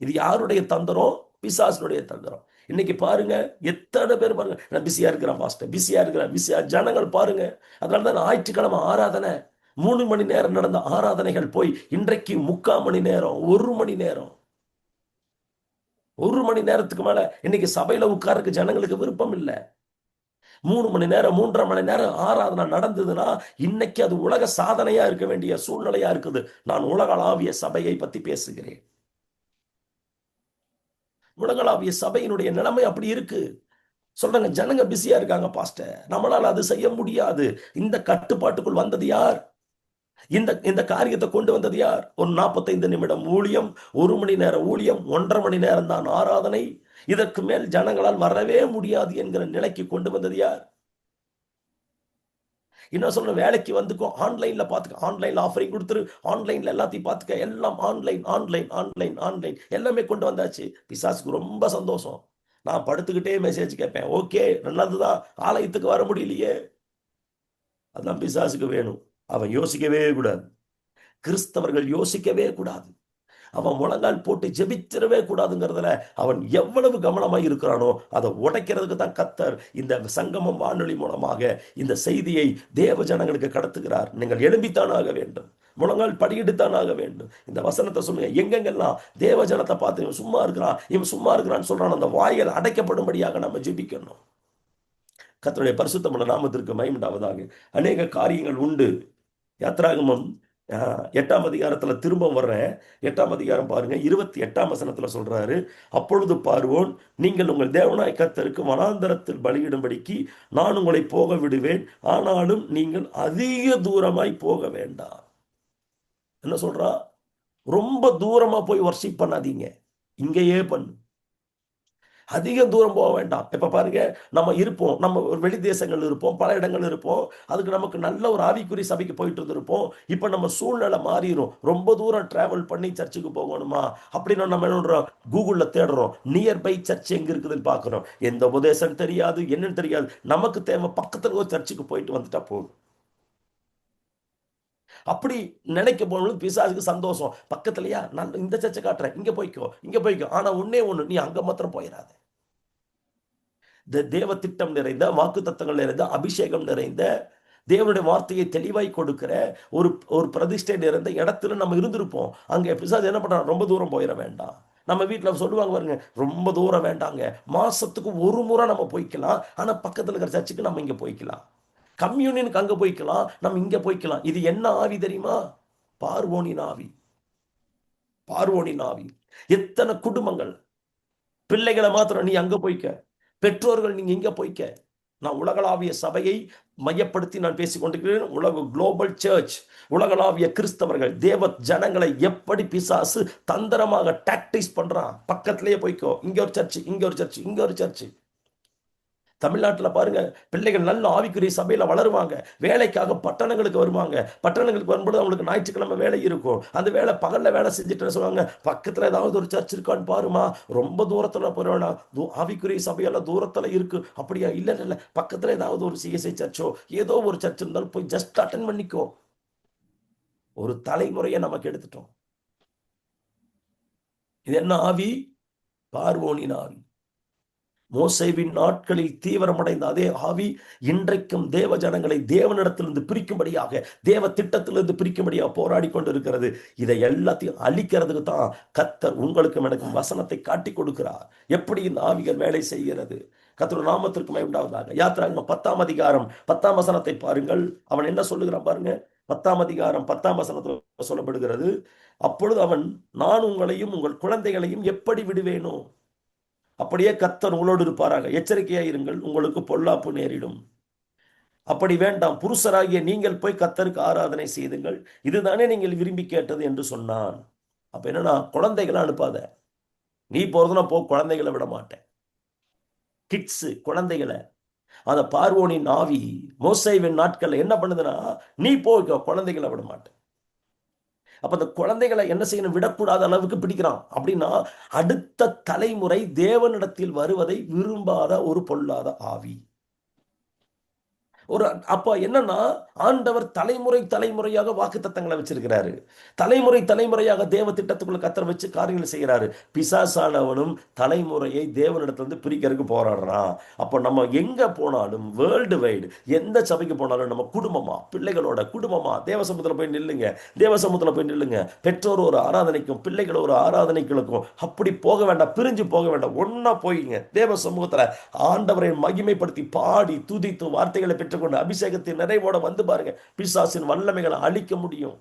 இது யாருடைய தந்திரம்? பிசாசுடைய தந்திரம். இன்னைக்கு பாருங்க, எத்தனை பேர் பாருங்க, நான் பிஸியா இருக்கிறேன் பாஸ்டர், பிஸியா ஜனங்கள் பாருங்க. அதனாலதான் ஞாயிற்றுக்கிழமை ஆராதனை 3 மணி நேரம் நடந்த ஆராதனைகள் போய் இன்றைக்கு 3/4 மணி நேரம், 1 மணி நேரம். 1 மணி நேரத்துக்கு மேல இன்னைக்கு சபையில உட்கார்றதுக்கு ஜனங்களுக்கு விருப்பம் இல்லை. 3 மணி நேரம், 3.5 மணி நேரம் ஆராதனை நடந்ததுன்னா இன்னைக்கு அது உலக சாதனையா இருக்க வேண்டிய சூழ்நிலையா இருக்குது. நான் உலகளாவிய சபையை பத்தி பேசுகிறேன். உலகளாவிய சபையினுடைய நிலைமை அப்படி இருக்கு. சொல்றாங்க, ஜனங்க பிஸியா இருக்காங்க பாஸ்டர், நம்மளால அது செய்ய முடியாது. இந்த கட்டுப்பாட்டுக்குள் வந்தது யார்? இந்த காரியத்தை கொண்டு வந்தது யார்? ஒரு 45 நிமிடம் ஊழியம், 1 மணி நேரம் ஊழியம், 1.5 மணி நேரம் தான் ஆராதனை, இதற்கு மேல் ஜனங்களால் வரவே முடியாது என்கிற நிலைக்கு கொண்டு வந்தது யார்? என்ன சொல்ற, வேலைக்கு வந்துக்கோ, ஆன்லைன்ல பாத்துக்க, ஆன்லைன்ல ஆஃபரிங் கொடுத்துரு, ஆன்லைன்ல எல்லாத்தையும் பாத்துக்க, எல்லாம் ஆன்லைன் எல்லாமே கொண்டு வந்தாச்சு. பிசாசுக்கு ரொம்ப சந்தோஷம். நான் படுத்துக்கிட்டே மெசேஜ் கேட்பேன், ஓகே நல்லதுதான், ஆலயத்துக்கு வர முடியலையே. அதான் பிசாசுக்கு வேணும். அவன் யோசிக்கவே கூடாது. கிறிஸ்தவர்கள் யோசிக்கவே கூடாது. அவன் முழங்கால் போட்டு ஜெபிச்சிடவே கூடாதுங்கிறதுல அவன் எவ்வளவு கவனமாய் இருக்கிறானோ அதை உடைக்கிறதுக்கு தான் கர்த்தர் இந்த சங்கமம் வானொலி மூலமாக இந்த செய்தியை தேவ ஜனங்களுக்கு கடத்துகிறார். நீங்கள் எழும்பித்தான் ஆக வேண்டும், முழங்கால் படியிட்டுத்தான் ஆக வேண்டும். இந்த வசனத்தை சொல்லுங்க. எங்கெங்கெல்லாம் தேவ ஜனத்தை பார்த்து இவன் சும்மா இருக்கிறான், இவன் சும்மா இருக்கிறான்னு சொல்றான், அந்த வாய்கள் அடைக்கப்படும்படியாக நம்ம ஜெபிக்கணும். கர்த்தருடைய பரிசுத்தமான நாமத்திற்கு மகிமை உண்டாவதாக. அநேக காரியங்கள் உண்டு. யாத்திராகமம் 8ஆம் அதிகாரத்துல திரும்ப வர்றேன். 8ஆம் அதிகாரம் பாருங்க, 28ஆம் வசனத்துல சொல்றாரு, அப்பொழுது பார்வோன், நீங்கள் உங்கள் தேவனாய் கர்த்தருக்கு வனாந்தரத்தில் பலியிடும்படிக்கு நான் உங்களை போக விடுவேன், ஆனாலும் நீங்கள் அதிக தூரமாய் போக வேண்டாம். என்ன சொல்றா? ரொம்ப தூரமா போய் வர்ஷிப் பண்ணாதீங்க, இங்கேயே பண்ணு. அதிக தூரம் போக வேண்டாம். இப்ப பாருங்க, நம்ம இருப்போம், நம்ம ஒரு வெளி தேசங்கள் இருப்போம், பல இடங்கள் இருப்போம், அதுக்கு நமக்கு நல்ல ஒரு ஆவிக்குறி சபைக்கு போயிட்டு இருந்திருப்போம். இப்ப நம்ம சூழ்நிலை மாறிடும், ரொம்ப தூரம் டிராவல் பண்ணி சர்ச்சுக்கு போகணுமா அப்படின்னு நம்ம என்ன பண்றோம், கூகுள்ல தேடுறோம், நியர்பை சர்ச் எங்க இருக்குதுன்னு பாக்குறோம். எந்த உபதேசம் தெரியாது, என்னன்னு தெரியாது, நமக்கு தேவை பக்கத்துல ஒரு சர்ச்சுக்கு போயிட்டு வந்துட்டா போதும். அப்படி நினைக்க போனது பிசாசுக்கு சந்தோஷம். பக்கத்துலயா, நான் இந்த சர்ச்சை காட்டுறேன், இங்க போய்க்கோ, இங்க போய்க்கோ. ஆனா ஒண்ணே ஒண்ணு, நீ அங்க மாத்திரம் போயிடாத. தேவ திட்டம் நிறைந்த, வாக்கு தத்தங்கள் நிறைந்த, அபிஷேகம் நிறைந்த, தேவனுடைய வார்த்தையை தெளிவாய் கொடுக்கிற ஒரு ஒரு பிரதிஷ்டை நிறைந்த இடத்துல நம்ம இருந்திருப்போம். அங்க பிசாசு என்ன பண்றான், ரொம்ப தூரம் போயிட வேண்டாம். நம்ம வீட்டில் சொல்லுவாங்க பாருங்க, ரொம்ப தூரம் வேண்டாங்க, மாசத்துக்கு ஒரு முறை நம்ம போய்க்கலாம், ஆனா பக்கத்துல இருக்கிற சர்ச்சுக்கு நம்ம இங்க போய்க்கலாம், கம்யூனியனுக்கு அங்க போய்க்கலாம், நம்ம இங்க போய்க்கலாம். இது என்ன ஆவி தெரியுமா? பார்வோனின் ஆவி. பார்வோனின் ஆவி. எத்தனை குடும்பங்கள், பிள்ளைகளை மாத்திரம் நீ அங்க போய்க்க, பெற்றோர்கள் நீங்க இங்க போய்க்க. நான் உலகளாவிய சபையை மையப்படுத்தி நான் பேசிக் கொண்டிருக்கிறேன். உலக குளோபல் சர்ச், உலகளாவிய கிறிஸ்தவர்கள், தேவ ஜனங்களை எப்படி பிசாசு தந்திரமாக டாக்டிஸ் பண்றான். பக்கத்திலேயே போய்க்கோ, இங்க ஒரு சர்ச், இங்க ஒரு சர்ச், இங்க ஒரு சர்ச். தமிழ்நாட்டில் பாருங்க, பிள்ளைகள் நல்ல ஆவிக்குரிய சபையில வளருவாங்க, வேலைக்காக பட்டணங்களுக்கு வருவாங்க. பட்டணங்களுக்கு வரும்போது அவங்களுக்கு ஞாயிற்றுக்கிழமை வேலை இருக்கும், அந்த வேலை பகல்ல வேலை செஞ்சுட்டு சொல்லுவாங்க, பக்கத்துல ஏதாவது ஒரு சர்ச் இருக்கான்னு பாருமா, ரொம்ப தூரத்துல போறோம்னா, ஆவிக்குரிய சபையெல்லாம் தூரத்துல இருக்கு. அப்படியா? இல்ல இல்ல, பக்கத்துல ஏதாவது ஒரு சிஎஸ்ஐ சர்ச்சோ ஏதோ ஒரு சர்ச் இருந்தாலும் போய் ஜஸ்ட் அட்டென்ட் பண்ணிக்கோ. ஒரு தலைமுறையை நமக்கு எடுத்துட்டோம். இது என்ன ஆவி? பார்வோனின் ஆவி. மோசேவின் நாட்களில் தீவிரமடைந்த அதே ஆவி இன்றைக்கும் தேவ ஜனங்களை தேவனிடத்திலிருந்து பிரிக்கும்படியாக, தேவ திட்டத்திலிருந்து பிரிக்கும்படியாக போராடி கொண்டு இருக்கிறது. இதை எல்லாத்தையும் அழிக்கிறதுக்கு தான் கர்த்தர் உங்களுக்கும் எனக்கும் வசனத்தை காட்டி கொடுக்கிறார், எப்படி இந்த ஆவிகள் வேலை செய்கிறது. கர்த்தர் நாமத்திற்கு மகிமை உண்டாவதாக. யாத்திராகமம் 10ஆம் அதிகாரம் 10ஆம் வசனத்தை பாருங்கள். அவன் என்ன சொல்லுகிறான் பாருங்க. 10ஆம் அதிகாரம் 10ஆம் வசனத்தில் சொல்லப்படுகிறது, அப்பொழுது அவன், நான் உங்களையும் உங்கள் குழந்தைகளையும் எப்படி விடுவேனோ அப்படியே கர்த்தர் உங்களோடு இருப்பாராக, எச்சரிக்கையாயிருங்கள், உங்களுக்கு பொல்லாப்பு நேரிடும். அப்படி வேண்டாம், புருஷராகிய நீங்கள் போய் கர்த்தருக்கு ஆராதனை செய்துங்கள், இதுதானே நீங்கள் விரும்பி கேட்டது என்று சொன்னான். அப்ப என்னன்னா, குழந்தைகளை அனுப்பாத, நீ போறதுனா போ, குழந்தைகளை விட மாட்டேன். கிட்ஸ், குழந்தைகளை. அந்த பார்வோனின் ஆவி மோசேவின் நாட்கள்ல என்ன பண்ணுதுன்னா, நீ போய் குழந்தைகளை விட மாட்டேன். அப்ப அந்த குழந்தைகளை என்ன செய்யணும், விடக்கூடாத அளவுக்கு பிடிக்கிறான். அப்படின்னா அடுத்த தலைமுறை தேவனிடத்தில் வருவதை விரும்பாத ஒரு பொல்லாத ஆவி. ஒரு அப்ப என்னன்னா, ஆண்டவர் தலைமுறை தலைமுறையாக வாக்கு தத்தங்களை வச்சிருக்கிறாரு, தலைமுறை தலைமுறையாக தேவ திட்டத்துக்குள்ள கத்தர் வச்சு காரியங்கள் செய்யறாரு. பிசாசானவனும் தலைமுறையை தேவனிடத்திலிருந்து பிரிக்கிறதுக்கு போராடுறான். அப்ப நம்ம எங்க போனாலும், வேர்ல்டு வைடு எந்த சபைக்கு போனாலும், நம்ம குடும்பமா, பிள்ளைகளோட குடும்பமா தேவ சமூகத்துல போய் நில்லுங்க, தேவ சமூகத்துல போய் நில்லுங்க. பெற்றோர் ஒரு ஆராதனைக்கும் பிள்ளைகள் ஒரு ஆராதனைகளுக்கும் அப்படி போக வேண்டாம், பிரிஞ்சு போக வேண்டாம், ஒன்னா போயிங்க. தேவ சமூகத்துல ஆண்டவரை மகிமைப்படுத்தி பாடி துதித்து வார்த்தைகளை பெற்று கொண்டு அபிஷேகத்தின் நிறைவோட வந்து பாருங்க, பிசாசின் வல்லமைகளை அழிக்க முடியும்.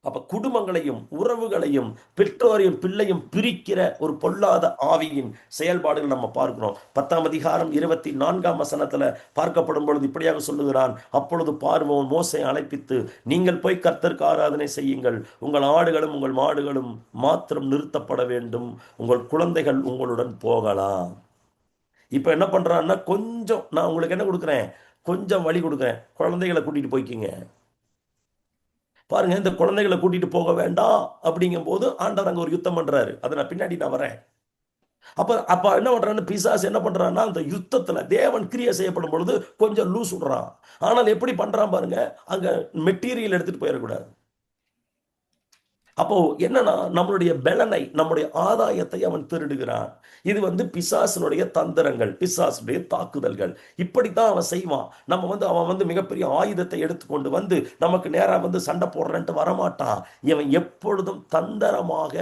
அப்ப குடும்பங்களையும் உறவுகளையும் பெற்றோரையும் பிள்ளையும் பிரிக்கிற ஒரு பொல்லாத ஆவியின் செயல்பாடுகள் நம்ம பார்க்கிறோம். 10ஆம் அதிகாரம் 24ஆம் வசனத்துல பார்க்கப்படும் பொழுது இப்படியாக சொல்லுகிறான், அப்பொழுது பார்வோன் மோசேயை அழைப்பித்து, நீங்கள் போய் கர்த்தருக்கு ஆராதனை செய்யுங்கள், உங்கள் ஆடுகளும் உங்கள் மாடுகளும் மாத்திரம் நிறுத்தப்பட வேண்டும், உங்கள் குழந்தைகள் உங்களுடன் போகலாம். இப்ப என்ன பண்றான்னா, கொஞ்சம் நான் உங்களுக்கு என்ன கொடுக்குறேன், கொஞ்சம் வழி கொடுக்குறேன், குழந்தைகளை கூட்டிட்டு போய்க்கிங்க. பாருங்க, இந்த குழந்தைகளை கூட்டிட்டு போக வேண்டாம் அப்படிங்கும் போது ஆண்டவர் அங்க ஒரு யுத்தம் பண்றாரு. அதை நான் பின்னாடி நான் வரேன். அப்ப என்ன பண்றான்னு, பிசாசு என்ன பண்றான்னா, அந்த யுத்தத்துல தேவன் கிரியை செய்யப்படும் பொழுது கொஞ்சம் லூஸ் விடுறான். ஆனால் எப்படி பண்றான் பாருங்க, அங்க மெட்டீரியல் எடுத்துட்டு போயிடக்கூடாது. அப்போ என்னன்னா, நம்மளுடைய பலனை, நம்முடைய ஆதாயத்தை அவன் திருடுகிறான். இது பிசாசனுடைய தந்திரங்கள், பிசாசுடைய தாக்குதல்கள். இப்படித்தான் அவன் செய்வான். அவன் மிகப்பெரிய ஆயுதத்தை எடுத்துக்கொண்டு நமக்கு நேரா சண்டை போடுறன்ட்டு வரமாட்டான். இவன் எப்பொழுதும் தந்திரமாக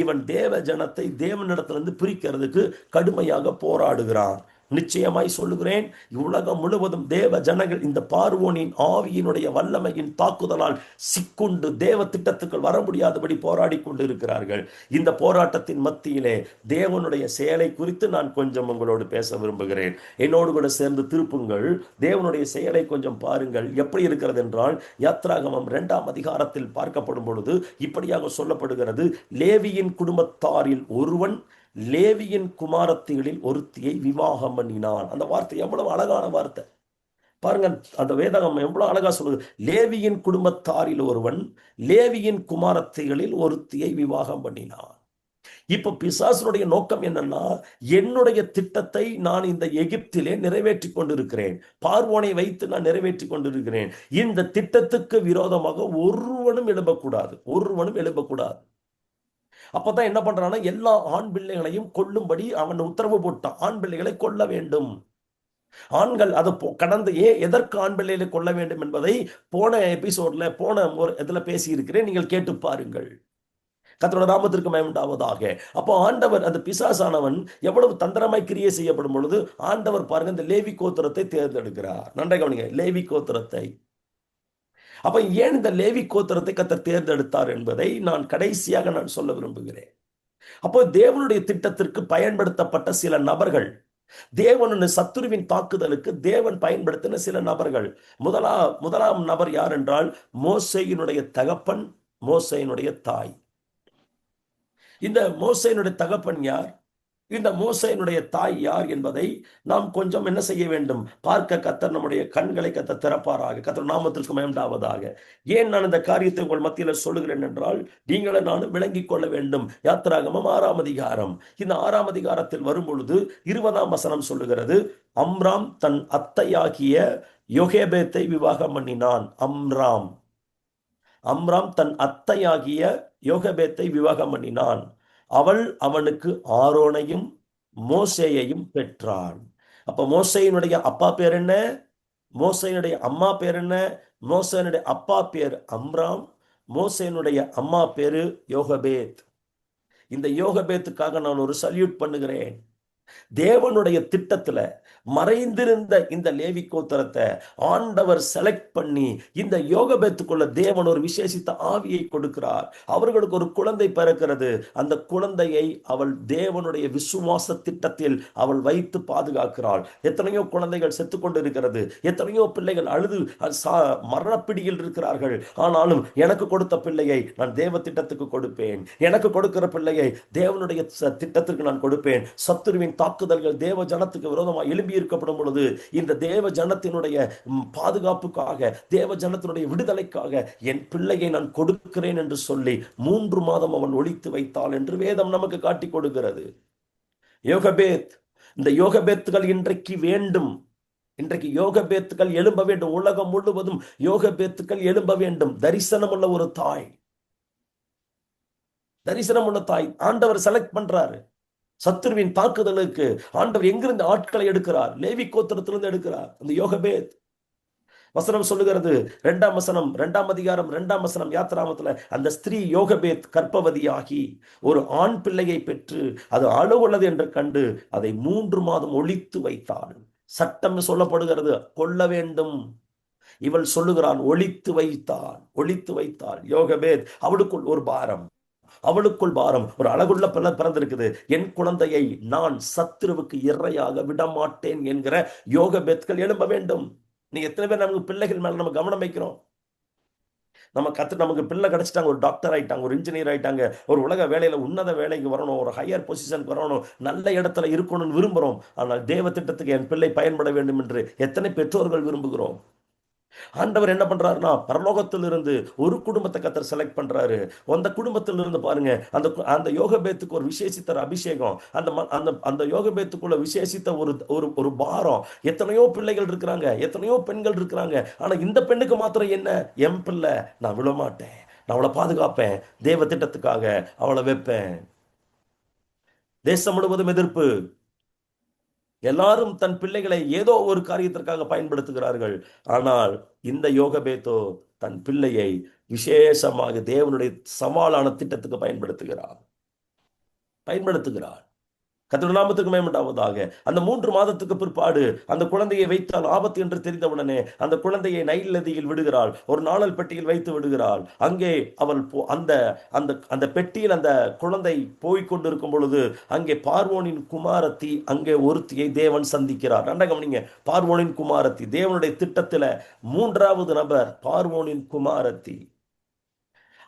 இவன் தேவ ஜனத்தை தேவனிடத்திலிருந்து பிரிக்கிறதுக்கு கடுமையாக போராடுகிறான். நிச்சயமாய் சொல்லுகிறேன், உலகம் முழுவதும் தேவ ஜனங்கள் இந்த பார்வோனின் ஆவியினுடைய வல்லமையின் தாக்குதலால் சிக்குண்டு தேவ திட்டத்துக்குள் வர முடியாதபடி போராடி கொண்டு இருக்கிறார்கள். இந்த போராட்டத்தின் மத்தியிலே தேவனுடைய செயலை குறித்து நான் கொஞ்சம் உங்களோடு பேச விரும்புகிறேன். என்னோடு கூட சேர்ந்து திருப்புங்கள். தேவனுடைய செயலை கொஞ்சம் பாருங்கள். எப்படி இருக்கிறது என்றால், யாத்ராகமம் 2ஆம் அதிகாரத்தில் பார்க்கப்படும் பொழுது இப்படியாக சொல்லப்படுகிறது, லேவியின் குடும்பத்தாரில் ஒருவன் லேவியின் குமாரத்திகளில் ஒருத்தியை விவாகம் பண்ணினான். அந்த வார்த்தை எவ்வளவு அழகான வார்த்தை பாருங்க. அந்த வேதகம் எவ்வளவு அழகா சொல்லுது. லேவியின் குடும்பத்தாரில் ஒருவன் லேவியின் குமாரத்திகளில் ஒருத்தியை விவாகம் பண்ணினான். இப்ப பிசாசனுடைய நோக்கம் என்னன்னா, என்னுடைய திட்டத்தை நான் இந்த எகிப்திலே நிறைவேற்றி கொண்டிருக்கிறேன், பார்வோனை வைத்து நான் நிறைவேற்றி கொண்டிருக்கிறேன். இந்த திட்டத்துக்கு விரோதமாக ஒருவனும் எழும்பக்கூடாது. அப்பதான் என்ன பண்றான்னா, எல்லா ஆண் பிள்ளைகளையும் கொல்லும்படி அவன் உத்தரவு போட்டான். ஆண் பிள்ளைகளை கொல்ல வேண்டும். ஆண்கள் அதை கடந்து எதற்கு ஆண் பிள்ளைகளை கொல்ல வேண்டும் என்பதை போன எபிசோட்ல இதுல பேசி இருக்கிறேன், நீங்கள் கேட்டு பாருங்கள். கர்த்தருடைய நாமத்திற்கு மகிமை உண்டாவதாக. அப்போ ஆண்டவர், அந்த பிசாசானவன் எவ்வளவு தந்திரமாய் கிரியை செய்யப்படும் பொழுது ஆண்டவர் பாருங்க இந்த லேவி கோத்திரத்தை தேர்ந்தெடுக்கிறார். நன்றாக கவனிங்க, லேவி கோத்திரத்தை. அப்ப ஏன் இந்த லேவி கோத்திரத்தை கர்த்தர் தேர்ந்தெடுத்தார் என்பதை நான் கடைசியாக சொல்ல விரும்புகிறேன். அப்போ தேவனுடைய திட்டத்திற்கு பயன்படுத்தப்பட்ட சில நபர்கள், தேவனுடைய சத்துருவின் தாக்குதலுக்கு தேவன் பயன்படுத்தின சில நபர்கள். முதலாம் நபர் யார் என்றால், மோசேயினுடைய தகப்பன், மோசேயினுடைய தாய். இந்த மோசேயினுடைய தகப்பன் யார், இந்த மோசேயினுடைய தாய் யார் என்பதை நாம் கொஞ்சம் என்ன செய்ய வேண்டும், பார்க்க கர்த்தர் நம்முடைய கண்களை கர்த்தர் திறப்பாராக. கர்த்தர் நாமத்திற்கு மகிமை உண்டாவதாக. ஏன் நான் இந்த காரியத்தை உங்கள் மத்தியில் சொல்லுகிறேன் என்றால், நீங்களும் நானும் விளங்கிக் கொள்ள வேண்டும். யாத்திராகமம் 6ஆம் அதிகாரம். இந்த 6ஆம் அதிகாரத்தில் வரும் பொழுது 20ஆம் வசனம் சொல்லுகிறது, அம்ராம் தன் அத்தையாகிய யோகேபேத்தை விவாகம் பண்ணினான். அம்ராம் தன் அத்தையாகிய யோகபேத்தை விவாகம் பண்ணினான். அவள் அவனுக்கு ஆரோனையும் மோசேயையும் பெற்றான். அப்ப மோசேயினுடைய அப்பா பேர் என்ன, மோசேயினுடைய அம்மா பேர் என்ன? மோசேயினுடைய அப்பா பேர் அம்ராம், மோசேயினுடைய அம்மா பேரு யோகபேத். இந்த யோகபேத்துக்காக நான் ஒரு சல்யூட் பண்ணுகிறேன். தேவனுடைய திட்டத்துல மறைந்திருந்த இந்த லேவி கோத்திரத்தை ஆண்டவர் செலக்ட் பண்ணி இந்த யோகபேத்துக்குள்ள தேவன் ஒரு விசேஷித்த ஆவியை கொடுக்கிறார். அவர்களுக்கு ஒரு குழந்தை பிறக்கிறது. அந்த குழந்தையை அவள் தேவனுடைய விசுவாச திட்டத்தில் அவள் வைத்து பாதுகாக்கிறாள். எத்தனையோ குழந்தைகள் செத்து கொண்டு இருக்கிறது, எத்தனையோ பிள்ளைகள் அழுது மரணப்பிடியில் இருக்கிறார்கள். ஆனாலும் எனக்கு கொடுத்த பிள்ளையை நான் தேவ திட்டத்துக்கு கொடுப்பேன், எனக்கு கொடுக்கிற பிள்ளையை தேவனுடைய திட்டத்திற்கு நான் கொடுப்பேன். சத்துருவின் தாக்குதல்கள் தேவ ஜனத்துக்கு விரோதமாக எழும்பி இருக்கப்படும் பொழுது இந்த தேவ ஜனத்தினுடைய பாதுகாப்புக்காக, தேவ ஜனத்தினுடைய விடுதலைக்காக என் பிள்ளையை நான் கொடுக்கிறேன் என்று சொல்லி 3 மாதம் அவன் ஒளித்து வைத்தாள் என்று வேதம் நமக்கு காட்டி கொடுக்கிறது. யோகபேத், இந்த யோகபேத்துகள் இன்றைக்கு வேண்டும். இன்றைக்கு யோகபேத்துகள் எழும்ப வேண்டும். உலகம் முழுவதும் யோகபேத்துகள் எழும்ப வேண்டும். தரிசனமுள்ள ஒரு தாய், தரிசனமுள்ள தாய் ஆண்டவர் செலக்ட் பண்றாரு. சத்துருவின் தாக்குதலுக்கு ஆண்டவர் எங்கிருந்து ஆட்களை எடுக்கிறார்? லேவி கோத்திரத்திலிருந்து எடுக்கிறார். அந்த யோகபேத் வசனம் சொல்லுகிறது, 2ஆம் வசனம், 2ஆம் அதிகாரம் 2ஆம் வசனம், யாத்திராமத்துல, அந்த ஸ்திரீ யோகபேத் கர்ப்பவதியாகி ஒரு ஆண் பிள்ளையை பெற்று அது அழுவுள்ளது என்று கண்டு அதை 3 மாதம் ஒளித்து வைத்தாள். சட்டம் சொல்லப்படுகிறது கொல்ல வேண்டும். இவள் சொல்லுகிறான் ஒளித்து வைத்தாள். யோகபேத், அவளுக்குள் ஒரு பாரம், ஒரு அழகுள்ள பிள்ளை பிறந்திருக்குது. என் குழந்தையை நான் சத்துருவுக்கு இரையாக விடமாட்டேன் என்கிற யோகபேத்கள் எழும்ப வேண்டும். நீங்க எத்தனை பேர் நமக்கு பிள்ளைகள் மேல நம்ம கவனம் வைக்கிறோம்? நமக்கு பிள்ளை கிடைச்சிட்டாங்க, ஒரு டாக்டர் ஆயிட்டாங்க, ஒரு இன்ஜினியர் ஆயிட்டாங்க, ஒரு உலக வேலையில உன்னத வேலைக்கு வரணும், ஒரு ஹையர் பொசிஷனுக்கு வரணும், நல்ல இடத்துல இருக்கணும்னு விரும்புகிறோம். ஆனால் தேவ திட்டத்துக்கு என் பிள்ளை பயன்பட வேண்டும் என்று எத்தனை பெற்றோர்கள் விரும்புகிறோம்? ஆண்டவர் என்ன பண்றாருன்னா, பரலோகத்திலிருந்து ஒரு குடும்பத்தை கர்த்தர் செலக்ட் பண்றாரு. அந்த குடும்பத்திலிருந்து பாருங்க, அந்த யோகபேத்துக்கு ஒரு விசேஷித்த அபிஷேகம், அந்த யோகபேத்துக்குள்ள விசேஷித்த ஒரு பாரம். எத்தனையோ பிள்ளைகள் இருக்கிறாங்க, எத்தனையோ பெண்கள் இருக்கிறாங்க. ஆனா இந்த பெண்ணுக்கு மாத்திரம் என்ன, என் பிள்ளை நான் விழமாட்டேன், நான் அவளை பாதுகாப்பேன், தேவ திட்டத்துக்காக அவளை வைப்பேன். தேசம் முழுவதும் எதிர்ப்பு. எல்லாரும் தன் பிள்ளைகளை ஏதோ ஒரு காரியத்திற்காக பயன்படுத்துகிறார்கள். ஆனால் இந்த யோகபேதோ தன் பிள்ளையை விசேஷமாக தேவனுடைய சவாலான திட்டத்துக்கு பயன்படுத்துகிறார். கர்த்தருடைய நாமத்துக்கு மகிமை. அந்த 3 மாதத்துக்கு பிற்பாடு அந்த குழந்தையை வைத்தால் ஆபத்து என்று தெரிந்தவுடனே அந்த குழந்தையை நைல் நதியில் விடுகிறாள். ஒரு நாணல் பெட்டியில் வைத்து விடுகிறாள். அங்கே அவள் அந்த அந்த அந்த பெட்டியில் அந்த குழந்தை போய்கொண்டிருக்கும் பொழுது அங்கே பார்வோனின் குமாரத்தி, அங்கே ஒருத்தியை தேவன் சந்திக்கிறார். நன்றாக கவனிங்க. பார்வோனின் குமாரத்தி, தேவனுடைய திட்டத்தில் 3வது நபர் பார்வோனின் குமாரத்தி.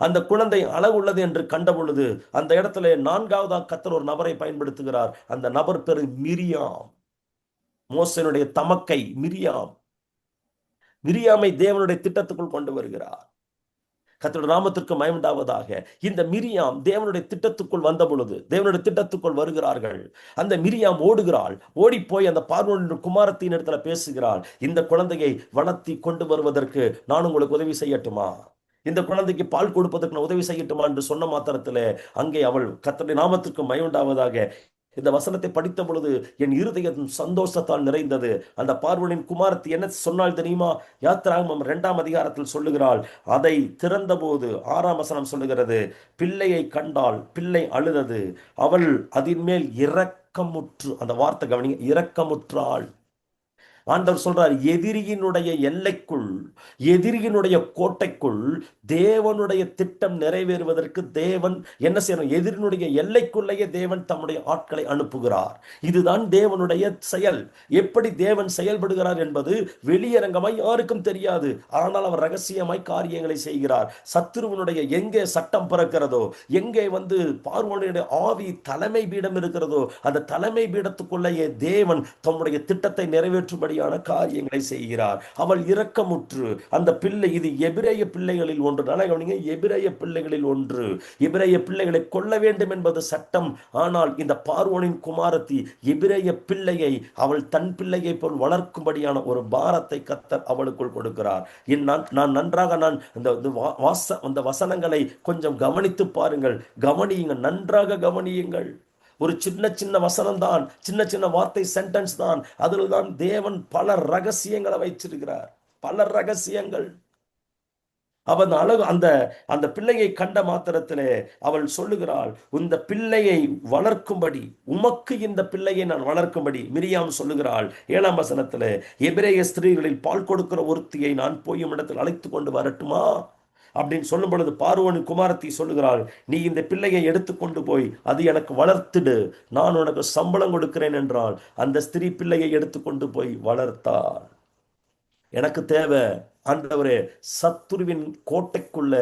அந்த குழந்தை அழகுள்ளது என்று கண்ட பொழுது அந்த இடத்துல 4வதாக கர்த்தர் ஒரு நபரை பயன்படுத்துகிறார். அந்த நபர் பேரு மிரியாம். மோசேனுடைய தமக்கை மிரியாமை தேவனுடைய திட்டத்துக்குள் கொண்டு வருகிறார். கர்த்தருடைய நாமத்திற்கு மகிமை உண்டாவதாக. இந்த மிரியாம் தேவனுடைய திட்டத்துக்குள் வந்த பொழுது, தேவனுடைய திட்டத்துக்குள் வருகிறார்கள். அந்த மிரியாம் ஓடுகிறாள். ஓடி போய் அந்த பார்வோனின் குமாரத்தின் இடத்துல பேசுகிறாள். இந்த குழந்தையை வளர்த்தி கொண்டு வருவதற்கு நான் உங்களுக்கு உதவி செய்யட்டுமா? இந்த குழந்தைக்கு பால் கொடுப்பதற்கு நான் உதவி செய்யட்டுமா என்று சொன்ன மாத்திரத்தில் அங்கே அவள் கர்த்தருடைய நாமத்திற்கு மகிமை உண்டாவதாக. இந்த வசனத்தை படித்த பொழுது என் இருதயம் சந்தோஷத்தால் நிறைந்தது. அந்த பார்வோனின் குமாரத்தி என்ன சொன்னால் தெரியுமா? யாத்திராகமம் 2ஆம் அதிகாரத்தில் சொல்லுகிறாள். அதை திறந்த போது 6ஆம் வசனம் சொல்லுகிறது, பிள்ளையை கண்டால் பிள்ளை அழுதது, அவள் அதன் மேல் இரக்கமுற்று, அந்த வார்த்தை கவனிங்க, இரக்கமுற்றாள். ஆண்டவர் சொல்றார், எதிரியினுடைய எல்லைக்குள், எதிரியினுடைய கோட்டைக்குள் தேவனுடைய திட்டம் நிறைவேறுவதற்கு தேவன் என்ன செய்யணும்? எதிரினுடைய எல்லைக்குள்ளேயே தேவன் தம்முடைய ஆட்களை அனுப்புகிறார். இதுதான் தேவனுடைய செயல். எப்படி தேவன் செயல்படுகிறார் என்பது வெளியரங்கமாய் யாருக்கும் தெரியாது. ஆனால் அவர் ரகசியமாய் காரியங்களை செய்கிறார். சத்துருவனுடைய எங்கே சட்டம் பிறக்கிறதோ, எங்கே பார்வோனுடைய ஆவி தலைமை பீடம் இருக்கிறதோ, அந்த தலைமை பீடத்துக்குள்ளேயே தேவன் தம்முடைய திட்டத்தை நிறைவேற்றும்படி காரியங்களை செய்கிறார். அவள் இரக்கமுற்று அந்த பிள்ளை, இது எபிரேய பிள்ளைகளில் ஒன்று. கவனிங்க, எபிரேய பிள்ளைகளில் ஒன்று. எபிரேய பிள்ளைகளை கொல்ல வேண்டும் என்பது சட்டம். ஆனால் இந்த பார்வோனின் குமாரத்தி எபிரேய பிள்ளையை அவள் தன் பிள்ளையை போல் வளர்க்கும்படியான ஒரு பாரத்தை கர்த்தர் அவளுக்குள் கொடுக்கிறார். நான் நன்றாக அந்த வசனங்களை கொஞ்சம் கவனித்து பாருங்கள், கவனியுங்கள், நன்றாக கவனியுங்கள். ஒரு சின்ன வசனம் தான், சின்ன வார்த்தை, சென்டென்ஸ் தான். அதில் தான் தேவன் பல ரகசியங்களை வைச்சிருக்கிறார், பல ரகசியங்கள். அவன் அழகு அந்த பிள்ளையை கண்ட மாத்திரத்திலே அவள் சொல்லுகிறாள், இந்த பிள்ளையை வளர்க்கும்படி, உமக்கு இந்த பிள்ளையை நான் வளர்க்கும்படி மிரியாம் சொல்லுகிறாள். 7ஆம் வசனத்திலே, எபிரேய ஸ்திரீகளில் பால் கொடுக்கிற ஒருத்தியை நான் போய் இடத்தில் அழைத்து கொண்டு வரட்டுமா அப்படின்னு சொல்லும் பொழுது பார்வோனின் குமாரத்தி சொல்லுகிறாள், நீ இந்த பிள்ளையை எடுத்துக்கொண்டு போய் அது எனக்கு வளர்த்துடு, நான் உனக்கு சம்பளம் கொடுக்கிறேன் என்றால் அந்த ஸ்திரீ பிள்ளையை எடுத்துக்கொண்டு போய் வளர்த்தாள். எனக்கு தேவை ஆண்டவரே, சத்துருவின் கோட்டைக்குள்ள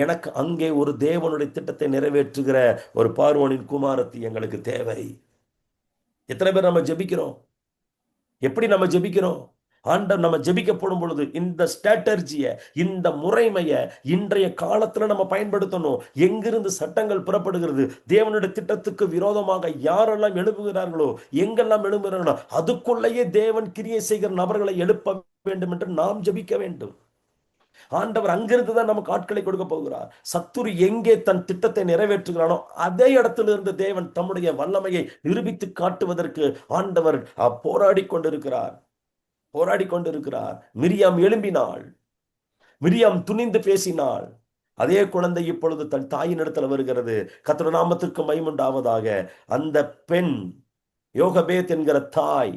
எனக்கு அங்கே ஒரு தேவனுடைய திட்டத்தை நிறைவேற்றுகிற ஒரு பார்வோனின் குமாரத்தி எங்களுக்கு தேவை. எத்தனை பேர் நம்ம ஜெபிக்கிறோம்? எப்படி நம்ம ஜெபிக்கிறோம்? ஆண்டவர் நம்ம ஜெபிக்கப்படும் பொழுது இந்த ஸ்ட்ராட்டர்ஜியை, இந்த முறைமையை இன்றைய காலத்துல நம்ம பயன்படுத்தணும். எங்கிருந்து சட்டங்கள் புறப்படுகிறது, தேவனுடைய திட்டத்துக்கு விரோதமாக யாரெல்லாம் எழுப்புகிறார்களோ, எங்கெல்லாம் எழுப்புகிறார்களோ அதுக்குள்ளேயே தேவன் கிரியை செய்கிற நபர்களை எழுப்ப வேண்டும் என்று நாம் ஜெபிக்க வேண்டும். ஆண்டவர் அங்கிருந்து தான் நமக்கு ஆட்களை கொடுக்க போகிறார். சத்துரு எங்கே தன் திட்டத்தை நிறைவேற்றுகிறானோ அதே இடத்திலிருந்து தேவன் தம்முடைய வல்லமையை நிரூபித்து காட்டுவதற்கு ஆண்டவர் போராடி கொண்டிருக்கிறார். மிரியாம் எழும்பினாள், மிரியாம் துணிந்து பேசினாள். அதே குழந்தை இப்பொழுது தன் தாயின் இடத்துல வருகிறது. கர்த்தருடைய நாமத்திற்கு மகிமை உண்டாவதாக. அந்த பெண் யோகபேத் என்கிற தாய்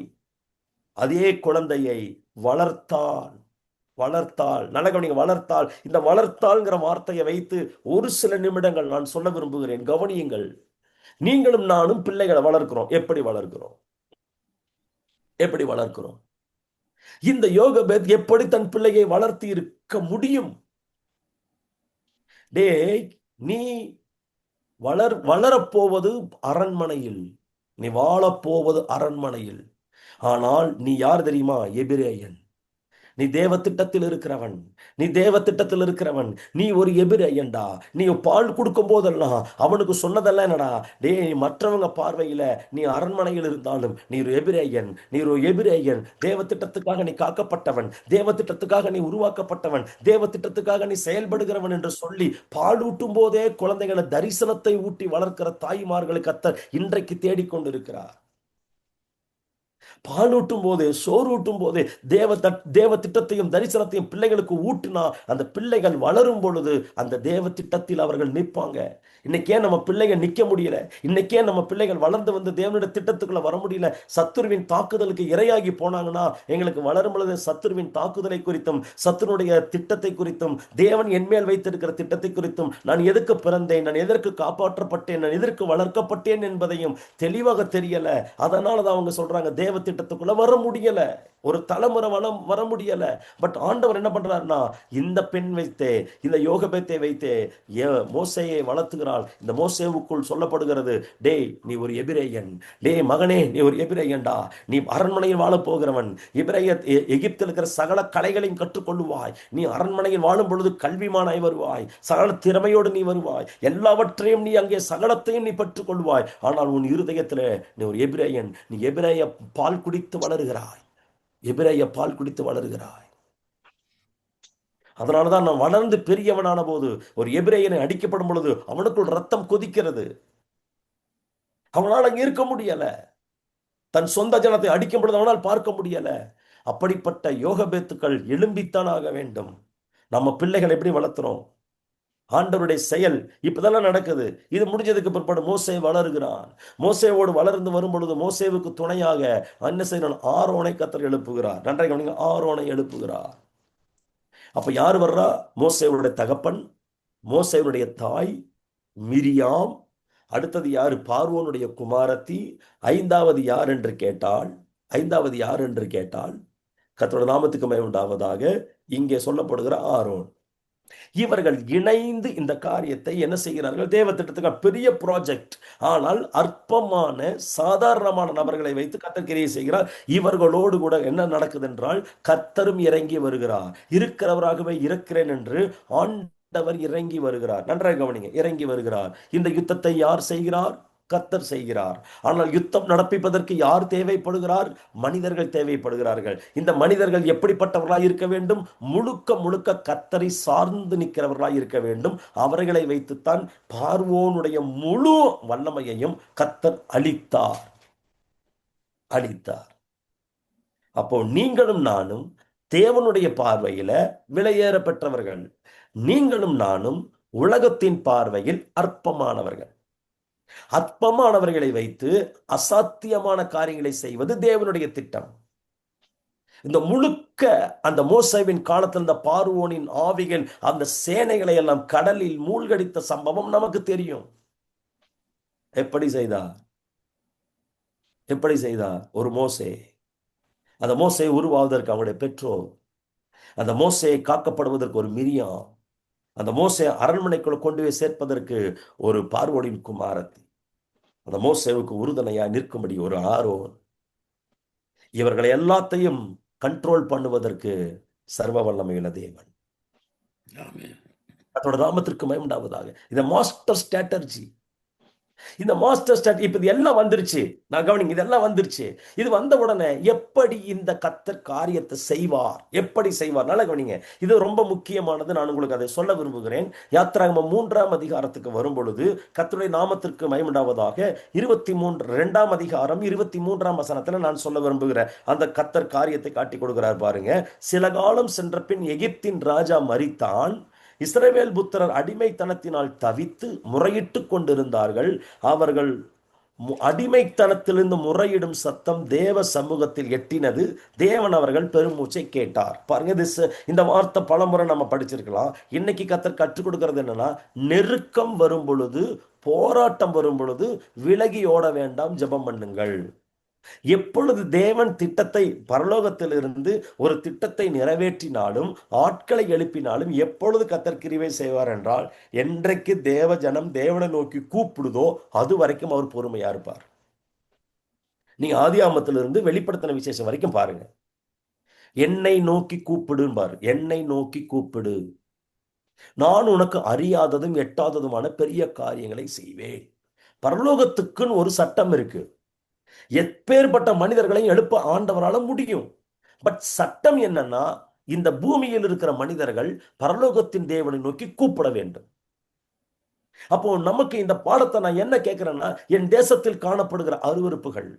அதே குழந்தையை வளர்த்தாள். நல்ல கவனிங்க, வளர்த்தாள். இந்த வளர்த்தாள்ங்கிற வார்த்தையை வைத்து ஒரு சில நிமிடங்கள் நான் சொல்ல விரும்புகிறேன். கவனியுங்கள். நீங்களும் நானும் பிள்ளைகளை வளர்க்கிறோம். எப்படி வளர்க்கிறோம்? இந்த யோகபேத் எப்படி தன் பிள்ளையை வளர்த்தி இருக்க முடியும்? நீ வளரப்போவது அரண்மனையில், நீ வாழப்போவது அரண்மனையில். ஆனால் நீ யார் தெரியுமா? எபிரேயன். நீ தேவ திட்டத்தில் இருக்கிறவன், நீ தேவ திட்டத்தில் இருக்கிறவன். நீ ஒரு எபிரெயன்டா. நீ பால் கொடுக்கும் போதெல்லாம் அவனுக்கு சொன்னதெல்லாம் என்னடா, டேய் மற்றவங்க பார்வையில நீ அரண்மனையில் இருந்தாலும் நீ ஒரு எபிரெயன், நீ ஒரு எபிரெயன். தேவ திட்டத்துக்காக நீ காக்கப்பட்டவன், தேவ திட்டத்துக்காக நீ உருவாக்கப்பட்டவன், தேவ திட்டத்துக்காக நீ செயல்படுகிறவன் என்று சொல்லி பால் ஊட்டும் போதே குழந்தைகளை தரிசனத்தை ஊட்டி வளர்க்கிற தாய்மார்களுக்கு கர்த்தர் இன்றைக்கு தேடிக்கொண்டிருக்கிறார். பாலூட்டும் போதே, சோறு ஊட்டும் போதே தேவ திட்டத்தையும் தரிசனத்தையும் பிள்ளைகளுக்கு ஊட்டினா அந்த பிள்ளைகள் வளரும் பொழுது அந்த தேவ திட்டத்தில் அவர்கள் நிற்பாங்க. இன்னைக்கே நம்ம பிள்ளைகள் நிக்க முடியல, இன்னைக்கே நம்ம பிள்ளைகள் வளர்ந்து வந்து தேவனுடைய திட்டத்துக்குள்ள வர முடியல. சத்துருவின் தாக்குதலுக்கு இரையாகி போனாங்கன்னா எங்களுக்கு வளரும் பொழுது சத்துருவின் தாக்குதலை குறித்தும் சத்துருடைய திட்டத்தை குறித்தும் தேவன் என்மேல் வைத்திருக்கிற திட்டத்தை குறித்தும் நான் எதற்கு பிறந்தேன், நான் எதற்கு காப்பாற்றப்பட்டேன், நான் எதற்கு வளர்க்கப்பட்டேன் என்பதையும் தெளிவாக தெரியல. அதனாலதான் அவங்க சொல்றாங்க தேவ திட்டத்துக்குள்ள வர முடியல, ஒரு தலைமுறை வர முடியல. பட் ஆண்டவர் என்ன பண்றாருன்னா இந்த பெண் வைத்தே, இந்த யோகபேத்தை வைத்தே மோசேயை வளர்த்துகிறாள். இந்த மோசேவுக்குள் சொல்லப்படுகிறது, டேய் நீ ஒரு எபிரேயன், டேய் மகனே நீ ஒரு எபிரேயன்டா, நீ அரண்மனையில் வாழ போகிறவன். எகிப்தில் இருக்கிற சகல கலைகளையும் கற்றுக்கொள்ளுவாய், நீ அரண்மனையில் வாழும் பொழுது கல்விமானாய் வருவாய், சகல திறமையோடு நீ வருவாய், எல்லாவற்றையும் நீ அங்கே சகலத்தையும் நீ பெற்றுக்கொள்வாய். ஆனால் உன் இருதயத்தில் நீ ஒரு எபிரேயன், நீ எபிரேய பால் குடித்து வளருகிறாய், எபிரேய பால் குடித்து வளருகிறாய். அதனாலதான் நான் வளர்ந்து பெரியவனான போது ஒரு எபிரேயனை அடிக்கப்படும் பொழுது அவனுக்குள் ரத்தம் கொதிக்கிறது, அவனால் அங்கே இருக்க முடியல. தன் சொந்த ஜனத்தை அடிக்கும் பொழுது அவனால் பார்க்க முடியல. அப்படிப்பட்ட யோகபேத்துக்கள் எழும்பித்தான் ஆக வேண்டும். நம்ம பிள்ளைகள் எப்படி வளர்த்துறோம்? ஆண்டவருடைய செயல் இப்பதான் நடக்குது. இது முடிஞ்சதுக்கு பிற்பாடு மோசே வளருகிறான். மோசேவோடு வளர்ந்து வரும் பொழுது மோசேவுக்கு துணையாக என்ன செய்யணும்? ஆரோனை கர்த்தர் எழுப்புகிறார். நன்றாக கவனிங்க, ஆரோனை எழுப்புகிறார். அப்ப யார் வர்றா? மோசேவுடைய தகப்பன், மோசேவுடைய தாய் மிரியாம். அடுத்தது யாரு? பார்வோனுடைய குமாரத்தி. ஐந்தாவது யார் என்று கேட்டால் கர்த்தருடைய நாமத்துக்கு மகிமை உண்டாவதாக இங்கே சொல்லப்படுகிற ஆரோன். இவர்கள் இணைந்து இந்த காரியத்தை என்ன செய்கிறார்கள்? தேவ திட்டத்துக்கு பெரிய ப்ராஜெக்ட், ஆனால் அற்பமான சாதாரணமான நபர்களை வைத்து கர்த்தர் கிரியை செய்கிறார். இவர்களோடு கூட என்ன நடக்குது என்றால் கர்த்தரும் இறங்கி வருகிறார். இருக்கிறவராகவே இருக்கிறேன் என்று ஆண்டவர் இறங்கி வருகிறார். நன்றாக கவனிங்க, இறங்கி வருகிறார். இந்த யுத்தத்தை யார் செய்கிறார்? கர்த்தர் செய்கிறார். ஆனால் யுத்தம் நடப்பிப்பதற்கு யார் தேவைப்படுகிறார்? மனிதர்கள் தேவைப்படுகிறார்கள். இந்த மனிதர்கள் எப்படிப்பட்டவர்களாய் இருக்க வேண்டும்? முழுக்க முழுக்க கர்த்தரை சார்ந்து நிற்கிறவர்களாய் இருக்க வேண்டும். அவர்களை வைத்துத்தான் பார்வோனுடைய முழு வல்லமையையும் கர்த்தர் அளித்தார். அப்போ நீங்களும் நானும் தேவனுடைய பார்வையில விலையேற பெற்றவர்கள். நீங்களும் நானும் உலகத்தின் பார்வையில் அற்பமானவர்கள். அற்பமானவர்களை வைத்து அசாத்தியமான காரியங்களை செய்வது தேவனுடைய திட்டம். இந்த முழுக்க அந்த மோசேவின் காலத்தில் இந்த பார்வோனின் ஆவிகள் அந்த சேனைகளை எல்லாம் கடலில் மூழ்கடித்த சம்பவம் நமக்கு தெரியும். எப்படி செய்தார் ஒரு மோசே? அந்த மோசே உருவாவதற்கு அவருடைய பெற்றோர், அந்த மோசையை காக்கப்படுவதற்கு ஒரு மிரியாம், அந்த மோசே அரண்மனைக்குள்ள கொண்டு போய் சேர்ப்பதற்கு ஒரு பார்வோனின் குமாரத்தி, அந்த மோசேவுக்கு உறுதுணையா நிற்கும்படி ஒரு ஆரோன். இவர்களை எல்லாத்தையும் கண்ட்ரோல் பண்ணுவதற்கு சர்வ வல்லமையுள்ள தேவன். அதோட நாமத்திற்கு மகிமை உண்டாவதாக. இந்த மாஸ்டர் ஸ்ட்ராட்டஜி, இந்த மாஸ்டர் ஸ்ட்ராட்டஜி இப்ப இது எல்லாம் வந்துருச்சு. நான் கவனிங்க, இதெல்லாம் வந்துருச்சு. இது வந்த உடனே எப்படி இந்த கர்த்தர் காரியத்தை செய்வார், எப்படி செய்வார்? நல்லா கவனிங்க, இது ரொம்ப முக்கியமானது. நான் உங்களுக்கு அதை சொல்ல விரும்புகிறேன். யாத்திராகமம் 3ஆம் அதிகாரத்துக்கு வரும் பொழுது கர்த்தருடைய நாமத்திற்கு மகிமை உண்டாவதாக 2ஆம் அதிகாரம் 23ஆம் வசனத்துல நான் சொல்ல விரும்புகிறேன். அந்த கர்த்தர் காரியத்தை காட்டி கொடுக்கிறார் பாருங்க. சில காலம் சென்ற பின் எகிப்தின் ராஜா மரித்தான். இஸ்ரவேல் புத்திரர் அடிமைத்தனத்தினால் தவித்து முறையிட்டு கொண்டிருந்தார்கள். அவர்கள் அடிமைத்தனத்திலிருந்து முறையிடும் சத்தம் தேவ சமூகத்தில் எட்டினது. தேவன் அவர்கள் பெருமூச்சை கேட்டார். பாருங்க, இந்த வார்த்தை பலமுறை நம்ம படிச்சிருக்கலாம். இன்னைக்கு கர்த்தர் கற்றுக் கொடுக்கிறது என்னன்னா, நெருக்கம் வரும் பொழுது, போராட்டம் வரும் பொழுது விலகி ஓட வேண்டாம், ஜெபம் பண்ணுங்கள். எப்பொழுது தேவன் திட்டத்தை பரலோகத்திலிருந்து ஒரு திட்டத்தை நிறைவேற்றினாலும் ஆட்களை எழுப்பினாலும் எப்பொழுது கர்த்தர் கிருபை செய்வார் என்றால், என்றைக்கு தேவ ஜனம் தேவனை நோக்கி கூப்பிடுதோ அது வரைக்கும் அவர் பொறுமையா இருப்பார். நீங்க ஆதியாகமத்திலிருந்து வெளிப்படுத்தின விசேஷம் வரைக்கும் பாருங்க. என்னை நோக்கி கூப்பிடும்பார். என்னை நோக்கி கூப்பிடு, நான் உனக்கு அறியாததும் எட்டாததுமான பெரிய காரியங்களை செய்வேன். பரலோகத்துக்குன்னு ஒரு சட்டம் இருக்கு. எப்பேற்பட்ட மனிதர்களையும் எழுப்ப ஆண்டவரால முடியும். பட் சட்டம் என்னன்னா, இந்த பூமியில் இருக்கிற மனிதர்கள் பரலோகத்தின் தேவனை நோக்கி கூப்பிட வேண்டும். அப்போ நமக்கு இந்த பாடத்தை நான் என்ன கேட்கிறேன்னா, என் தேசத்தில் காணப்படுகிற அருவருப்புகள்,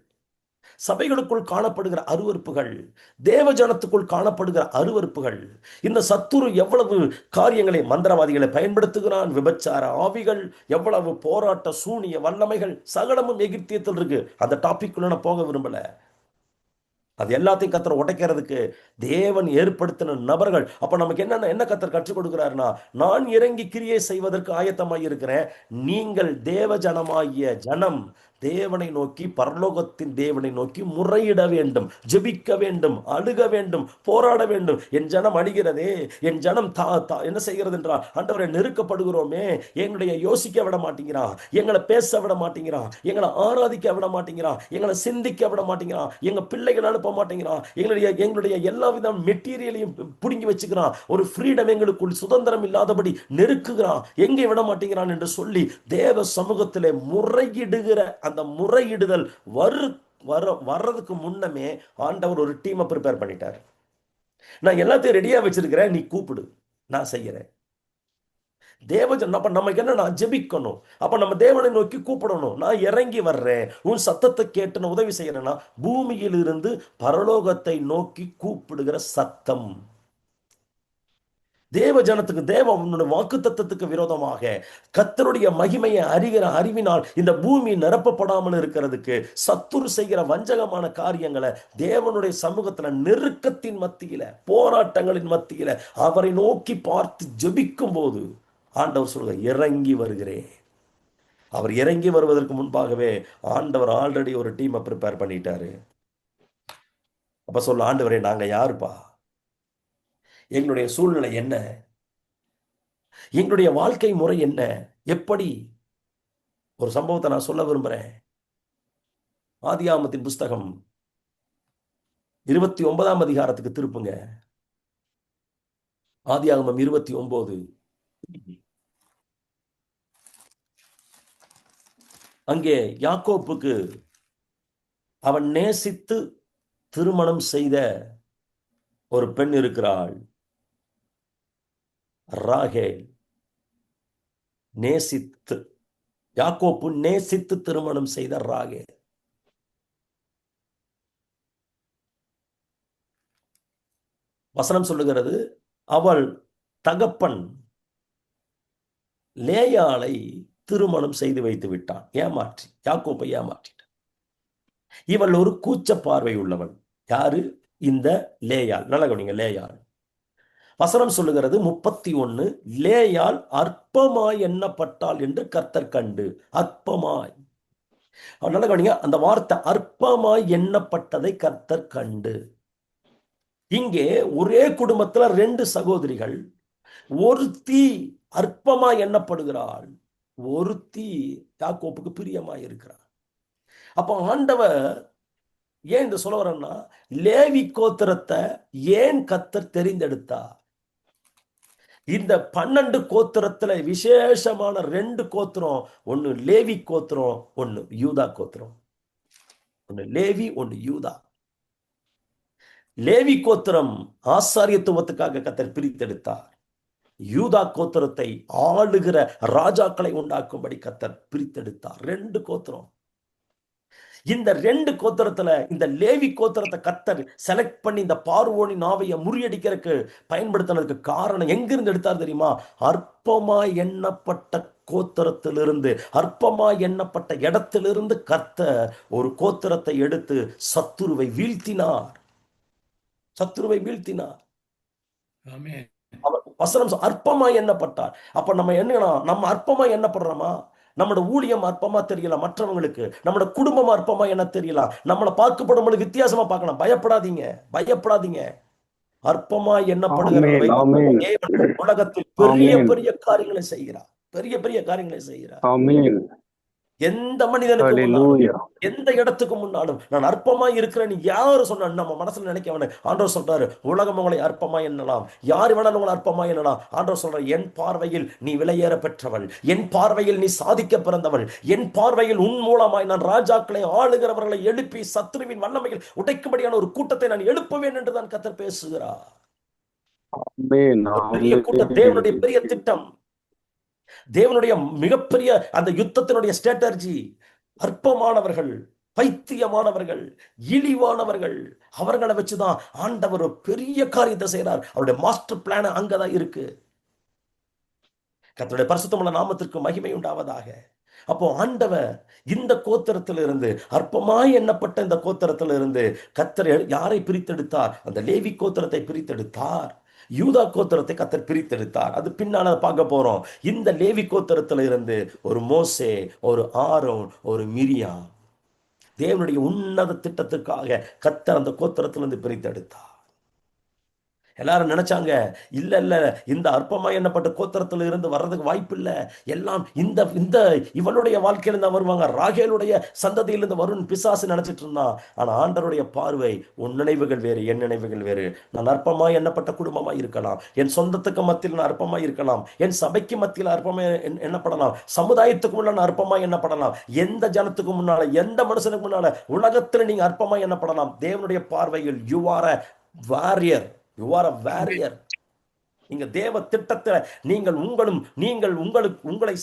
சபைகளுக்குள் காணப்படுகிற அருவருப்புகள், தேவ ஜனத்துக்குள் காணப்படுகிற அருவருப்புகள், இந்த சத்துரு எவ்வளவு காரியங்களை, மந்திரவாதிகளை பயன்படுத்துகிறான், விபச்சார ஆவிகள், எவ்வளவு போராட்ட சூனிய வல்லமைகள், சகலமும் எகிப்தியத்தில் இருக்கு. அந்த டாபிக் நான் போக விரும்பல. அது எல்லாத்தையும் கத்தர் உடைக்கிறதுக்கு தேவன் ஏற்படுத்தின நபர்கள். அப்ப நமக்கு என்ன கத்தர் கற்றுக் கொடுக்கிறாருன்னா, நான் இறங்கி கிரியை செய்வதற்கு ஆயத்தமாய் இருக்கிறேன். நீங்கள் தேவ ஜனமாகிய ஜனம் தேவனை நோக்கி, பரலோகத்தின் தேவனை நோக்கி முறையிட வேண்டும், ஜெபிக்க வேண்டும், அழுக வேண்டும், போராட வேண்டும். என் ஜனம் அழுகிறதே, என் ஜனம் என்ன செய்கிறது என்றால், ஆண்டவரை நெருக்கப்படுகிறோமே, எங்களுடைய யோசிக்க விட மாட்டேங்கிறான், எங்களை பேச விட மாட்டேங்கிறான், எங்களை ஆராதிக்க விட மாட்டேங்கிறான், எங்களை சிந்திக்க விட மாட்டேங்கிறான், எங்க பிள்ளைகள் அனுப்ப மாட்டேங்கிறான், எங்களுடைய எல்லா வித மெட்டீரியலையும் பிடுங்கி வச்சுக்கிறான், ஒரு ஃப்ரீடம் எங்களுக்குள் சுதந்திரம் இல்லாதபடி நெருக்குகிறான், எங்கே விட மாட்டேங்கிறான் என்று சொல்லி தேவ சமூகத்திலே முறையிடுகிற அந்த முறையிடுதல் வர்றதுக்கு முன்னமே ஆண்டவர் ஒரு டீமை ப்ரிப்பேர் பண்ணிட்டார். நான் எல்லாத்தையும் ரெடியா வச்சிருக்கிறேன், நீ கூப்பிடு, நான் செய்யறேன். தேவஜன் அப்ப நமக்கு என்ன, ஜெபிக்கணும். அப்ப நம்ம தேவனை நோக்கி கூப்பிடணும். நான் இறங்கி வர்றேன், உன் சத்தத்தை கேட்டு நான் உதவி செய்யறேன்னா, பூமியில் இருந்து பரலோகத்தை நோக்கி கூப்பிடுகிற சத்தம். தேவ ஜனத்துக்கு, தேவனுடைய வாக்கு தத்தத்துக்கு விரோதமாக கர்த்தருடைய மகிமையை அறிகிற அறிவினால் இந்த பூமி நிரப்பப்படாமல் இருக்கிறதுக்கு சத்துரு செய்கிற வஞ்சகமான காரியங்களை தேவனுடைய சமூகத்துல, நெருக்கத்தின் மத்தியில, போராட்டங்களின் மத்தியில அவரை நோக்கி பார்த்து ஜெபிக்கும் போது ஆண்டவர் சொல்ற, இறங்கி வருகிறேன். அவர் இறங்கி வருவதற்கு முன்பாகவே ஆண்டவர் ஆல்ரெடி ஒரு டீமை ப்ரிப்பேர் பண்ணிட்டாரு. அப்ப சொல்ல, ஆண்டவரே நாங்க யாருப்பா, எங்களுடைய சூழ்நிலை என்ன, எங்களுடைய வாழ்க்கை முறை என்ன, எப்படி? ஒரு சம்பவத்தை நான் சொல்ல விரும்புறேன். ஆதியாகமத்தின் புஸ்தகம் 29ஆம் அதிகாரத்துக்கு திருப்புங்க. ஆதியாகமம் 29. அங்கே யாக்கோப்புக்கு அவன் நேசித்து திருமணம் செய்த ஒரு பெண் இருக்கிறாள், ராகேல். நேசித்து, யாக்கோப்பு நேசித்து திருமணம் செய்த ராகேல். வசனம் சொல்லுகிறது, அவள் தகப்பன் லேயாளை திருமணம் செய்து வைத்து விட்டான். ஏமாற்றி, யாக்கோப்பை ஏமாற்றிட்டான். இவள் ஒரு கூச்ச பார்வை உள்ளவள். யாரு? இந்த லேயாள். நல்ல கவனிங்க, லேயாள். வசனம் சொல்லுகிறது 31, லேயாள் அற்பமாய் எண்ணப்பட்டாள் என்று கர்த்தர் கண்டு. அற்பமாய், நல்ல கவனிங்க, அந்த வார்த்தை அற்பமாய் எண்ணப்பட்டதை கர்த்தர் கண்டு. இங்கே ஒரே குடும்பத்துல 2 சகோதரிகள், ஒருத்தி அற்பமாய் எண்ணப்படுகிறாள், ஒருத்தி யாக்கோப்புக்கு பிரியமாய் இருக்கிறார். அப்ப ஆண்டவர் ஏன் இந்த சொல்ல வரன்னா, லேவி கோத்திரத்தை ஏன் கர்த்தர் தெரிந்தெடுத்தார்? இந்த 12 கோத்திரத்துல விசேஷமான 2 கோத்திரம், ஒன்னு லேவி கோத்திரம், ஒன்னு யூதா கோத்திரம். ஒன்னு லேவி, ஒன்னு யூதா. லேவி கோத்திரம் ஆசாரியத்துவத்துக்காக கர்த்தர் பிரித்தெடுத்தார். யூதா கோத்திரத்தை ஆளுகிற ராஜாக்களை உண்டாக்கும்படி கர்த்தர் பிரித்தெடுத்தார். 2 கோத்திரம். இந்த 2 கோத்திரத்துல இந்த லேவி கோத்திரத்தை கர்த்தர் செலக்ட் பண்ணி இந்த பார்வோனின் ஆவியை முறியடிக்கிறதுக்கு பயன்படுத்தினதுக்கு காரணம் எங்கிருந்து எடுத்தார் தெரியுமா? அற்பமாய் எண்ணப்பட்ட கோத்திரத்திலிருந்து, அற்பமாய் எண்ணப்பட்ட இடத்திலிருந்து கர்த்தர் ஒரு கோத்திரத்தை எடுத்து சத்துருவை வீழ்த்தினார். சத்துருவை வீழ்த்தினார். வசனம் அற்பமாய் எண்ணப்பட்டார். அப்ப நம்ம என்ன, நம்ம அற்பமாய் எண்ணப்படுறோமா? நம்மளோட ஊழியம் அற்பமா தெரியலாம் மற்றவங்களுக்கு, நம்மளோட குடும்பம் அற்பமா என்ன தெரியலாம், நம்மளை பார்க்கப்படும் பொழுது வித்தியாசமா பார்க்கலாம். பயப்படாதீங்க, பயப்படாதீங்க. அற்பமா எண்ணப்படுகிற உலகத்தில் பெரிய பெரிய காரியங்களை செய்கிறார், பெரிய பெரிய காரியங்களை செய்கிறார். எந்த மனிதனுக்கு முன்னாலும் Hallelujah. எந்த இடத்துக்கு முன்னாலும் நான் அற்பமா இருக்கிறேன் யாரு சொன்ன நம்ம மனசுல நினைக்க வேண்டாம். ஆண்டவர் சொல்றாரு, உலகம் உங்களை அற்பமா எண்ணலாம், யார் வேணாலும் உங்களை அற்பமா எண்ணலாம். ஆண்டவர் சொல்றாரு, என் பார்வையில் நீ விலையேற பெற்றவள், என் பார்வையில் நீ சாதிக்க பிறந்தவள், என் பார்வையில் உன் மூலமாய் நான் ராஜாக்களை ஆளுகிறவர்களை எழுப்பி சத்துருவின் வல்லமையில் உடைக்கும்படியான ஒரு கூட்டத்தை நான் எழுப்புவேன் என்று தான் கர்த்தர் பேசுகிறார். Amen. ஒரு பெரிய கூட்டம், தேவனுடைய Amen. பெரிய திட்டம், தேவனுடைய மிகப்பெரிய அந்த யுத்தத்தினுடைய ஸ்ட்ராட்டஜி. அற்பமானவர்கள், பைத்தியமானவர்கள், இழிவானவர்கள், அவர்களை வச்சுதான் ஆண்டவர் ஒரு பெரிய காரியத்தை செய்யறார். அவருடைய மாஸ்டர் பிளான் அங்கதான் இருக்கு. கர்த்தருடைய பரிசுத்தமுள்ள நாமத்திற்கு மகிமை உண்டாவதாக. அப்போ ஆண்டவர் இந்த கோத்திரத்திலிருந்து, அற்பமாய் எண்ணப்பட்ட இந்த கோத்திரத்திலிருந்து கர்த்தர் யாரை பிரித்தெடுத்தார்? அந்த லேவி கோத்திரத்தை பிரித்தெடுத்தார். யூதா கோத்திரத்தை கர்த்தர் பிரித்தெடுத்தார். அது பின்னால பார்க்க போறோம். இந்த லேவி கோத்திரத்துல இருந்து ஒரு மோசே, ஒரு ஆரோன், ஒரு மிரியாம் தேவனுடைய உன்னத திட்டத்துக்காக கர்த்தர் அந்த கோத்திரத்திலிருந்து பிரித்தெடுத்தார். எல்லாரும் நினைச்சாங்க, இல்ல இல்ல இந்த அற்பமா எண்ணப்பட்ட கோத்திரத்துல இருந்து வர்றதுக்கு வாய்ப்பு இல்ல, எல்லாம் இந்த இந்த இவளுடைய வாழ்க்கையில தான் வருவாங்க, ராகேலுடைய சந்ததியிலிருந்து வரும் பிசாசு நினைச்சிட்டு இருந்தான். ஆனா ஆண்டவருடைய பார்வை, உன் நினைவுகள் வேறு, என் நினைவுகள் வேறு. நான் அற்பமா எண்ணப்பட்ட குடும்பமா இருக்கலாம், என் சொந்தத்துக்கு மத்தியில் நான் அற்பமா இருக்கலாம், என் சபைக்கு மத்தியில் அற்பமா எண்ணப்படலாம், சமுதாயத்துக்கு முன்னால அற்பமா எண்ணப்படலாம், எந்த ஜனத்துக்கு முன்னால, எந்த மனுஷனுக்கு முன்னால, உலகத்துல நீங்க அற்பமா எண்ணப்படலாம். தேவனுடைய பார்வையில் you are a warrior, you are a warrior. நீங்க தேவ திட்டத்துல நீங்கள் உங்களை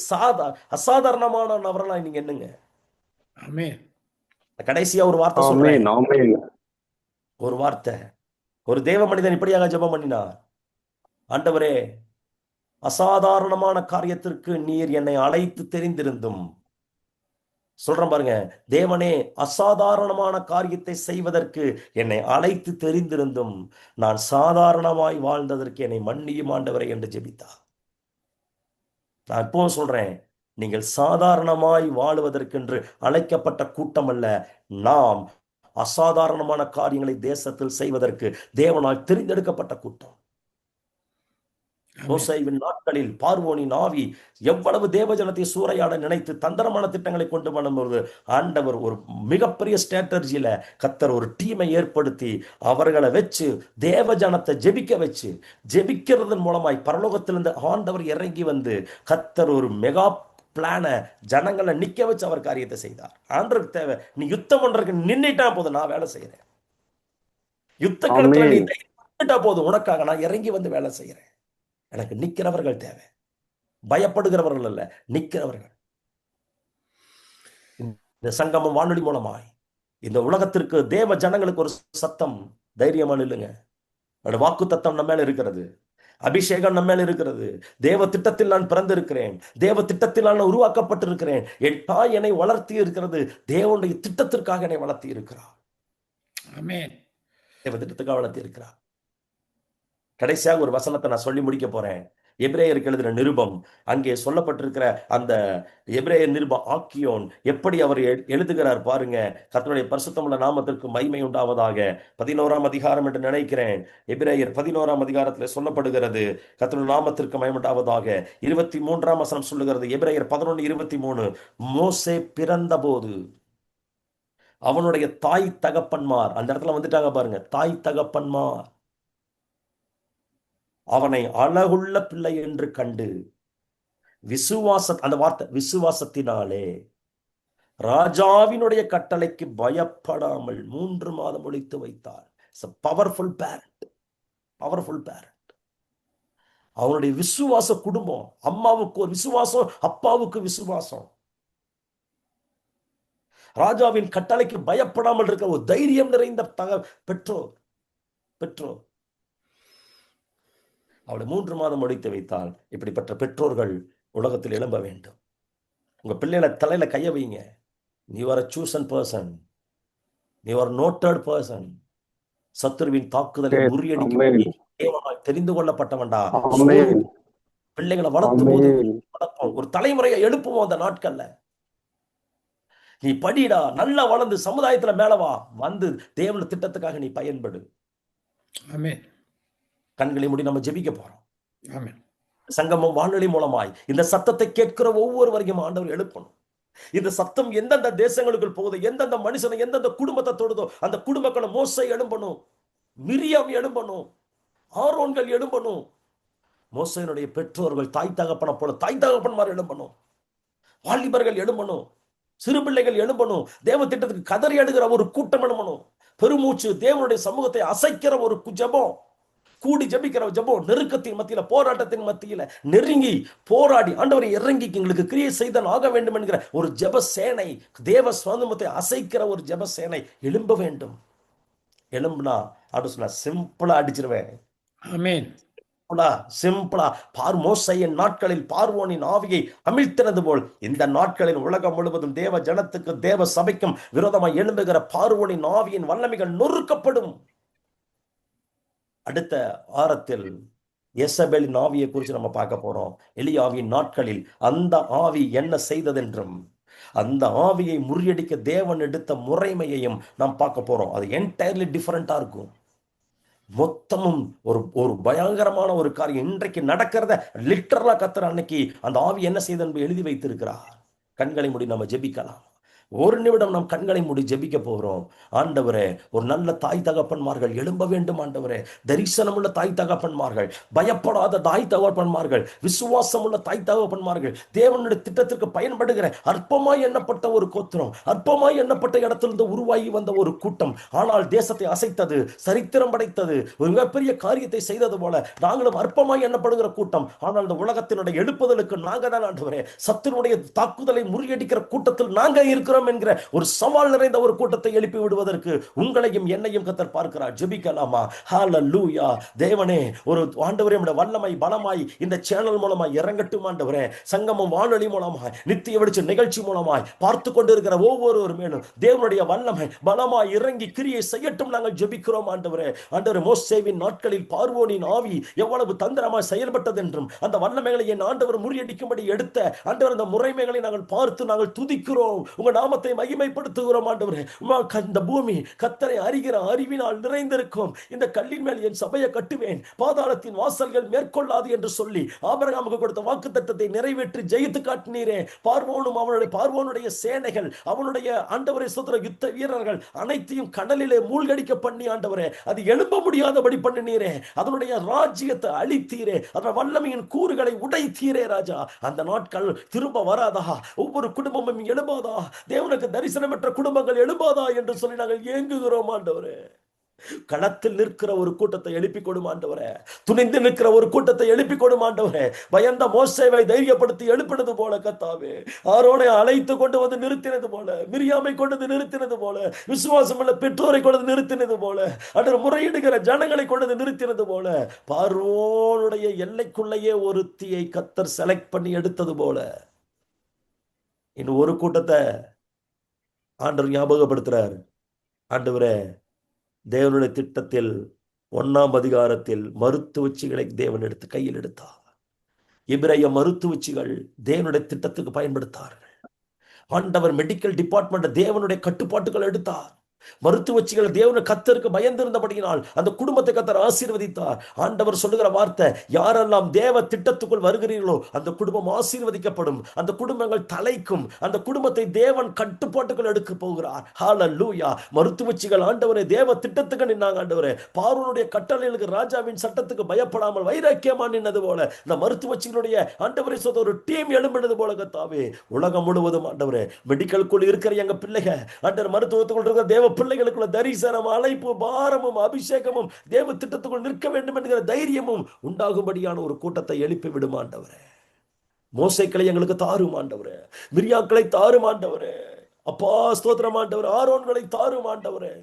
அசாதாரணமான நபர்களாய் நீங்க என்னங்க. ஆமென். கடைசியா ஒரு வார்த்தை சொல்றேன். Amen. Amen. ஒரு வார்த்தை, ஒரு தேவ மனிதன் இப்படியாக ஜெபம் பண்ணினார். ஆண்டவரே, அசாதாரணமான காரியத்திற்கு நீர் என்னை அழைத்து தெரிந்திருந்தும், சொல்றேன் பாருங்க, தேவனே அசாதாரணமான காரியத்தை செய்வதற்கு என்னை அழைத்து தெரிந்திருந்தும் நான் சாதாரணமாய் வாழ்ந்ததற்கு என்னை மன்னியும் ஆண்டவரே என்று ஜெபித்தார். நான் இப்பவும் சொல்றேன், நீங்கள் சாதாரணமாய் வாழுவதற்கென்று அழைக்கப்பட்ட கூட்டம் அல்ல. நாம் அசாதாரணமான காரியங்களை தேசத்தில் செய்வதற்கு தேவனால் தெரிந்தெடுக்கப்பட்ட கூட்டம். மோசேவின் நாட்களில் பார்வோனின் ஆவி எவ்வளவு தேவஜனத்தை சூறையாட நினைத்து தந்திரமான திட்டங்களை கொண்டு வரும்போது ஆண்டவர் ஒரு மிகப்பெரிய ஸ்ட்ராட்டஜியில கர்த்தர் ஒரு டீமை ஏற்படுத்தி அவர்களை வச்சு தேவஜனத்தை ஜெபிக்க வச்சு, ஜெபிக்கிறதன் மூலமாய் பரலோகத்திலிருந்து ஆண்டவர் இறங்கி வந்து கர்த்தர் ஒரு மெகா பிளான ஜனங்களை நிக்க வச்சு அவர் காரியத்தை செய்தார். ஆண்டவருக்கு தேவை, நீ யுத்தம் பண்றதுக்கு நின்னுட்டா போதும், நான் வேலை செய்யறேன். யுத்த களத்துல நீ நின்னுட்டா போதும், உனக்காக நான் இறங்கி வந்து வேலை செய்யறேன். எனக்கு நிக்கிறவர்கள் தேவை, பயப்படுகிறவர்கள் அல்ல, நிக்கிறவர்கள். இந்த சங்கமம் வானொலி மூலமாய் இந்த உலகத்திற்கு, தேவ ஜனங்களுக்கு ஒரு சத்தம், தைரியமா நில்லுங்க. வாக்கு தத்தம் நம்ம மேல இருக்கிறது, அபிஷேகம் நம்ம மேல இருக்கிறது. தேவ திட்டத்தில் நான் பிறந்திருக்கிறேன், தேவ திட்டத்தில் நான் உருவாக்கப்பட்டிருக்கிறேன். என் தாய் என்னை வளர்த்தி இருக்கிறது, தேவனுடைய திட்டத்திற்காக என்னை வளர்த்தி இருக்கிறார். ஆமென். தேவ திட்டத்துக்காக வளர்த்தி இருக்கிறார். கடைசியாக ஒரு வசனத்தை நான் சொல்லி முடிக்க போறேன். எபிரேயருக்கு எழுதின நிருபம், அங்கே சொல்லப்பட்டிருக்கிற அந்த எபிரேயர் நிருபம் ஆக்கியோன் எப்படி அவர் எழுதுகிறார் பாருங்க. கர்த்தருடைய பரிசுத்தமுள்ள நாமத்திற்கு மகிமை உண்டாவதாக. 11ஆம் அதிகாரம் என்று நினைக்கிறேன். எபிரேயர் 11ஆம் அதிகாரத்தில் சொல்லப்படுகிறது, கர்த்தருடைய நாமத்திற்கு மகிமை உண்டாவதாக. 23ஆம் வசனம் சொல்லுகிறது, எபிரேயர் 11:23, மோசே பிறந்த போது அவனுடைய தாய் தகப்பன்மார், அந்த இடத்துல வந்துட்டாங்க பாருங்க, தாய் தகப்பன்மார் அவனை அழகுள்ள பிள்ளை என்று கண்டு அந்த வார்த்தை விசுவாசத்தினாலே ராஜாவினுடைய கட்டளைக்கு பயப்படாமல் 3 மாதம் ஒளித்து வைத்தார். Powerful parent, powerful parent. அவனுடைய விசுவாச குடும்பம், அம்மாவுக்கு ஒரு விசுவாசம், அப்பாவுக்கு விசுவாசம். ராஜாவின் கட்டளைக்கு பயப்படாமல் இருக்க ஒரு தைரியம் நிறைந்த பெற்றோர் அவளை 3 மாதம் ஒழித்து வைத்தால். இப்படிப்பட்ட பெற்றோர்கள் உலகத்தில் எழும்ப வேண்டும். உங்க பிள்ளைகளை தலையில கைய வைங்க. You are a chosen person. You are noted person. சத்துருவின் தாக்குதலை முறியடிக்கும் தெரிந்து கொள்ளப்பட்டவன்டா. பிள்ளைகளை வளர்த்தும் போது ஒரு தலைமுறையை எழுப்புவோம். அந்த நாட்கள்ல நீ படிடா, நல்லா வளர்ந்து சமுதாயத்துல மேலவா வந்து தேவன திட்டத்துக்காக நீ பயன்படு. ஆமென். கண்களை மூடி நம்ம ஜெபிக்க போறோம். ஆமென். சங்கமம் வானொலி மூலமாய் இந்த சத்தத்தை கேட்கிற ஒவ்வொருவரையும் ஆண்டவர் எழுப்பணும். இந்த சத்தம் எந்தெந்த தேசங்களுக்குள் போகுது, எந்தெந்த மனுஷனை எந்தெந்த குடும்பத்தை தொடுதோ அந்த குடும்பங்களை மோசை எழும்பணும், மிரியாம் எழும்பணும், ஆரோன்கள் எழும்பணும். மோசையினுடைய பெற்றோர்கள் தாய் தகப்பனை போல தாய் தகப்பன்மார் எழும்பணும், வாலிபர்கள் எழும்பணும், சிறு பிள்ளைகள் எழும்பணும், தேவ திட்டத்துக்கு கதறி எடுக்கிற ஒரு கூட்டம் எழும்பணும். பெருமூச்சு தேவனுடைய சமூகத்தை அசைக்கிற ஒரு ஜெபம், கூடி ஜெபிக்கிற ஜெபம், நெருக்கத்தின் மத்தியில போராட்டத்தின் மத்தியில நெருங்கி போராடி ஆண்டவரை இறங்கி எங்களுக்கு கிரியை செய்தல் ஆக வேண்டும் என்கிற ஒரு ஜெப சேனை, தேவ சுவாந்தமத்தை அசைக்கிற ஒரு ஜெப சேனை எழும்ப வேண்டும். எழும்புனா அப்படின்னு சொன்னா சிம்பிளா அடிச்சிருவேன். ஆமென். சிம்பிளா மோசையின் நாட்களில் பார்வோனின் ஆவியை அமிழ்த்தினது போல் இந்த நாட்களில் உலகம் முழுவதும் தேவ ஜனத்துக்கு தேவ சபைக்கும் விரோதமாக எழும்புகிற பார்வோனின் ஆவியின் வல்லமைகள் நொறுக்கப்படும். அடுத்த வாரத்தில் எசபேலின் ஆவியை குறித்து நம்ம பார்க்க போறோம். எலியாவின் நாட்களில் அந்த ஆவி என்ன செய்ததென்றும் அந்த ஆவியை முறியடிக்க தேவன் எடுத்த முறைமையையும் நாம் பார்க்க போறோம். அது என்டையர்லி டிஃபரெண்டா இருக்கும். மொத்தமும் ஒரு பயங்கரமான ஒரு காரியம் இன்றைக்கு நடக்கிறத லிட்டரலா கத்தர் அன்னைக்கு அந்த ஆவி என்ன செய்து எழுதி வைத்திருக்கிறார். கண்களை மூடி நம்ம ஜெபிக்கலாம். ஒரு நிமிடம் நாம் கண்களை மூடி ஜெபிக்க போகிறோம். ஆண்டவரே, ஒரு நல்ல தாய் தகப்பன்மார்கள் எழும்ப வேண்டும். ஆண்டவரே, தரிசனமுள்ள தாய் தகப்பன்மார்கள், பயப்படாத தாய் தகப்பன்மார்கள், விசுவாசமுள்ள தாய் தகப்பன்மார்கள், தேவனுடைய திட்டத்திற்கு பயன்படுகிற அற்பமாய் எண்ணப்பட்ட ஒரு கோத்திரம், அற்பமாய் எண்ணப்பட்ட இடத்திலிருந்து உருவாகி வந்த ஒரு கூட்டம், ஆனால் தேசத்தை அசைத்தது, சரித்திரம் படைத்தது, ஒரு மிகப்பெரிய காரியத்தை செய்தது போல நாங்களும் அற்பமாய் எண்ணப்படுகிற கூட்டம். ஆனால் இந்த உலகத்தினுடைய எழுப்புதலுக்கு நாங்க தான் ஆண்டவரே, சத்துருடைய தாக்குதலை முறியடிக்கிற கூட்டத்தில் நாங்க இருக்கிறோம் என்கிற ஒரு சவால் நிறைந்த ஒரு கூட்டத்தை எழுப்பி விடுவதற்கு உங்களையும் என்னையும் கர்த்தர் பார்க்கிறார். ஜெபிக்கலாமா? ஹல்லேலூயா. தேவனே, ஒரு ஆண்டவரே உம்முடைய வல்லமை பலமாய் இந்த சேனல் மூலமாய் இறங்கட்டும். ஆண்டவரே, சங்கமம் வானொலி மூலமாய், நித்திய வெளிச்ச நிகழ்ச்சி மூலமாய் பார்த்து கொண்டிருக்கிற ஒவ்வொருவர் மேலும் தேவனுடைய வல்லமை பலமாய் இறங்கி கிரியை செய்யட்டும். நாங்கள் ஜெபிக்கிறோம். ஆண்டவரே, மோசேவின் நாட்களில் பார்வோனின் ஆவி எவ்வளவு தந்திரமாய் செயல்பட்டது என்றும் அந்த வல்லமைகளை என் ஆண்டவர் முறியடிக்கும்படி எடுத்த ஆண்டவர் அந்த முறைமைகளை நாங்கள் பார்த்து நாங்கள் துதிக்கிறோம். உங்க நாமத்தை மகிமைப்படுத்துகிறோம். ஆண்டவரே, இந்த பூமி கர்த்தரை அறிகிற அறிவினால் நிறைந்திருக்கும். இந்த கல்லின் மேல் என் சபையை கட்டுவேன், பாதாளத்தின் வாசல்கள் மேற்கொள்ளாது என்று சொல்லி ஆபிரகாமுக்கு கொடுத்த வாக்குத்தத்தத்தை நிறைவேற்றி ஜெயித்து காட்டினீரே. பார்வோனுடைய சேனைகள், அவனுடைய ஆண்டவரை சுதந்திர யுத்த வீரர்கள் அனைத்தையும் கடலிலே மூழ்கடிக்க பண்ணி ஆண்டவரே அது எழும்ப முடியாதபடி பண்ணினீரே. அதனுடைய ராஜ்யத்தை அழித்தீரே, அதன் வல்லமையின் கூறுகளை உடைத்தீரே. ராஜா, அந்த நாட்கள் திரும்ப வராதா? ஒவ்வொரு குடும்பமும் எழும்பாதா? தேவனுக்கு தரிசனமற்ற குடும்பங்கள் எழும்பாதா என்று சொல்லி நாங்கள் ஏங்குகிறோம். ஆண்டவரே, களத்தில் நிற்கிற ஒரு கூட்டத்தை எழுப்பி கொடும். ஆண்டவரே, துணிந்து நிற்கிற ஒரு கூட்டத்தை எழுப்பி கொடும். ஆண்டவரே, பயந்த மோசேவை தைரியப்படுத்தி எழுப்பினது போல கர்த்தாவே, ஆரோனை அழைத்து கொண்டு வந்து நிறுத்தினது போல, மிரியாமை கொண்டு நிறுத்தினது போல, விசுவாசமுள்ள பெற்றோரை கொண்டு நிறுத்தினது போல, அன்று முறையிடுகிற ஜனங்களை கொண்டு நிறுத்தினது போல, பார்வோனுடைய எல்லைக்குள்ளேயே ஒருத்தியை கர்த்தர் செலக்ட் பண்ணி எடுத்தது போல இன்னும் ஒரு கூட்டத்தை ஆண்டவர் ஞாபகப்படுத்துறார். ஆண்டவரே, தேவனுடைய திட்டத்தில் 1ஆம் அதிகாரத்தில் மருத்துவச்சிகளை தேவன் எடுத்து கையில் எடுத்தார். எபிரேய மருத்துவச்சிகள் தேவனுடைய திட்டத்துக்கு பயன்படுத்தார்கள். ஆண்டவர் மெடிக்கல் டிபார்ட்மெண்ட் தேவனுடைய கட்டுப்பாட்டுகள் எடுத்தார். மருத்துவச்சிகள் தேவனுடைய கர்த்தருக்கு பயந்திருந்தபடியினால் அந்த குடும்பத்தை கர்த்தர் ஆசீர்வதித்தார். ஆண்டவர் சொல்லுகிற வார்த்தை, யாரெல்லாம் தேவ திட்டத்துக்குள் வருகிறீர்களோ அந்த குடும்பம் ஆசீர்வதிக்கப்படும், அந்த குடும்பங்கள் தலைக்கும், அந்த குடும்பத்தை தேவன் கட்டுப்பாட்டுக்குள் எடுக்க போகிறார். ஹல்லேலூயா. மருத்துவச்சிகள் ஆண்டவரே தேவ திட்டத்துக்கு நின்னாங்க. ஆண்டவரே, பார்வோனுடைய கட்டளைகளுக்கு ராஜாவின் சட்டத்துக்கு பயப்படாமல் வைராக்கியமா நின்னது போல இந்த மருத்துவச்சிகளுடைய ஆண்டவரை சொந்த ஒரு டீம் எழும்பினது போல கர்த்தாவே, உலகம் முழுவதும் ஆண்டவரே மெடிக்கலுக்குள் இருக்கிற எங்க பிள்ளைகள், ஆண்டவர் மருத்துவத்துக்குள் இருக்கிற தேவ பிள்ளைகளுக்குள்ள தரிசனம், அழைப்பு, பாரமும் அபிஷேகமும் தேவ திட்டத்துக்குள் நிற்க வேண்டும் என்கிற தைரியமும் உண்டாகும்படியான ஒரு கூட்டத்தை எழுப்பி விடும். ஆண்டவரே, மோசேக்களை எங்களுக்கு தாரும். ஆண்டவரே, மிரியாக்களை தாரும். ஆண்டவரே, அப்பா ஸ்தோத்திரம். ஆண்டவரே, ஆரோன்களை தாரும். ஆண்டவரே,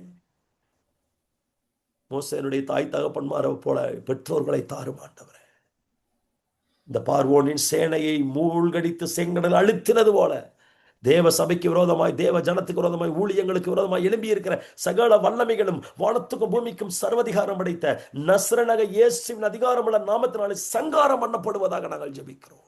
மோசேனுடைய தாய் தகப்பன்மாரை போல பெற்றோர்களை தாரும். ஆண்டவரே, இந்த பார்வோனின் சேனையை மூழ்கடித்து செங்கடல் அழுத்தினது போல தேவ சபைக்கு விரோதமாய், தேவ ஜனத்துக்கு விரோதமாய், ஊழியங்களுக்கு விரோதமாய் எழும்பி இருக்கிற சகல வல்லமைகளும் வானத்துக்கும் பூமிக்கும் சர்வதிகாரம் அடைத்த நசரேயனாகிய இயேசுவின் அதிகாரமுள்ள நாமத்தினாலே சங்காரம் பண்ணப்படுவதாக நாங்கள் ஜெபிக்கிறோம்.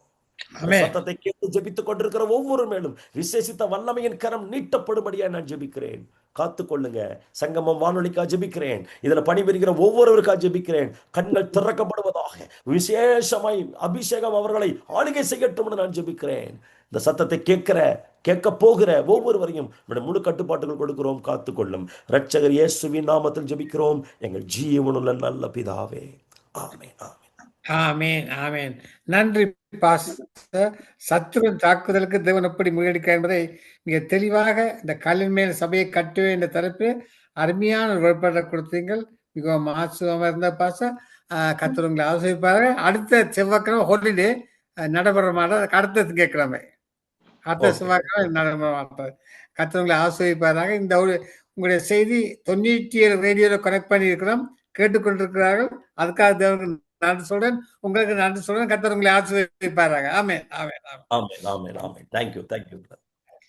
சத்தத்தை கேட்டு ஜெபித்துக் கொண்டிருக்கிற ஒவ்வொரு மேலும் விசேஷித்த வல்லமையின் கரம் நீட்டப்படும்படியா நான் ஜெபிக்கிறேன். காத்துக்கொள்ளுங்க. சங்கமம் வானொலிக்கா ஜெபிக்கிறேன். இதுல பணிபுரிகிற ஒவ்வொருவருக்கா ஜெபிக்கிறேன். கண்கள் திறக்கப்படுவதாக, விசேஷமாய் அபிஷேகம் அவர்களை ஆளுகை செய்யட்டும் நான் ஜெபிக்கிறேன். இந்த சத்தத்தை கேட்கிற கேட்க போகிற ஒவ்வொருவரையும் நம்முடைய முழு கட்டுப்பாட்டுகள் கொடுக்கிறோம், காத்துக்கொள்ளும். இரட்சகர் இயேசுவின் நாமத்தில் ஜெபிக்கிறோம் எங்கள் ஜீவனுள்ள நல்ல பிதாவே. ஆமென், ஆமென். ஆமென், ஆமென். நன்றி பாஸ்டர். சத்துருவின் தாக்குதலுக்கு தேவன் எப்படி முயற்சிக்க என்பதை மிக தெளிவாக இந்த கல்லின் மேல் சபையை கட்டுவே என்ற தலைப்பில் அருமையான ஒரு வெளிப்பாட்டை கொடுத்தீங்கள். மிகவும் ஆச்சரியமா இருந்த பாஸ்டர். கர்த்தர் உங்களை ஆசீர்வதிப்பார்கள். அடுத்த செவ்வாய்க்கிழமை ஹாலிடே நடைபெற மாட்டார். அடுத்த திங்கட்கிழமை அடுத்த Okay. செவ்வாய்க்கிழமை நடைபெற மாட்டார். கர்த்தர் உங்களை ஆசீர்வதிப்பாராக. இந்த உங்களுடைய செய்தி 97 ரேடியோல கனெக்ட் பண்ணி இருக்கிறோம், கேட்டுக்கொண்டிருக்கிறார்கள். அதுக்காக தேவனுக்கு நன்றி சொல்றேன். உங்களுக்கு நன்றி சொல்றேன். கர்த்தர் உங்களை ஆசீர்வதிப்பாராக. ஆமென், ஆமென், ஆமென். ஆமென், ஆமென், ஆமென். Thank you, thank you.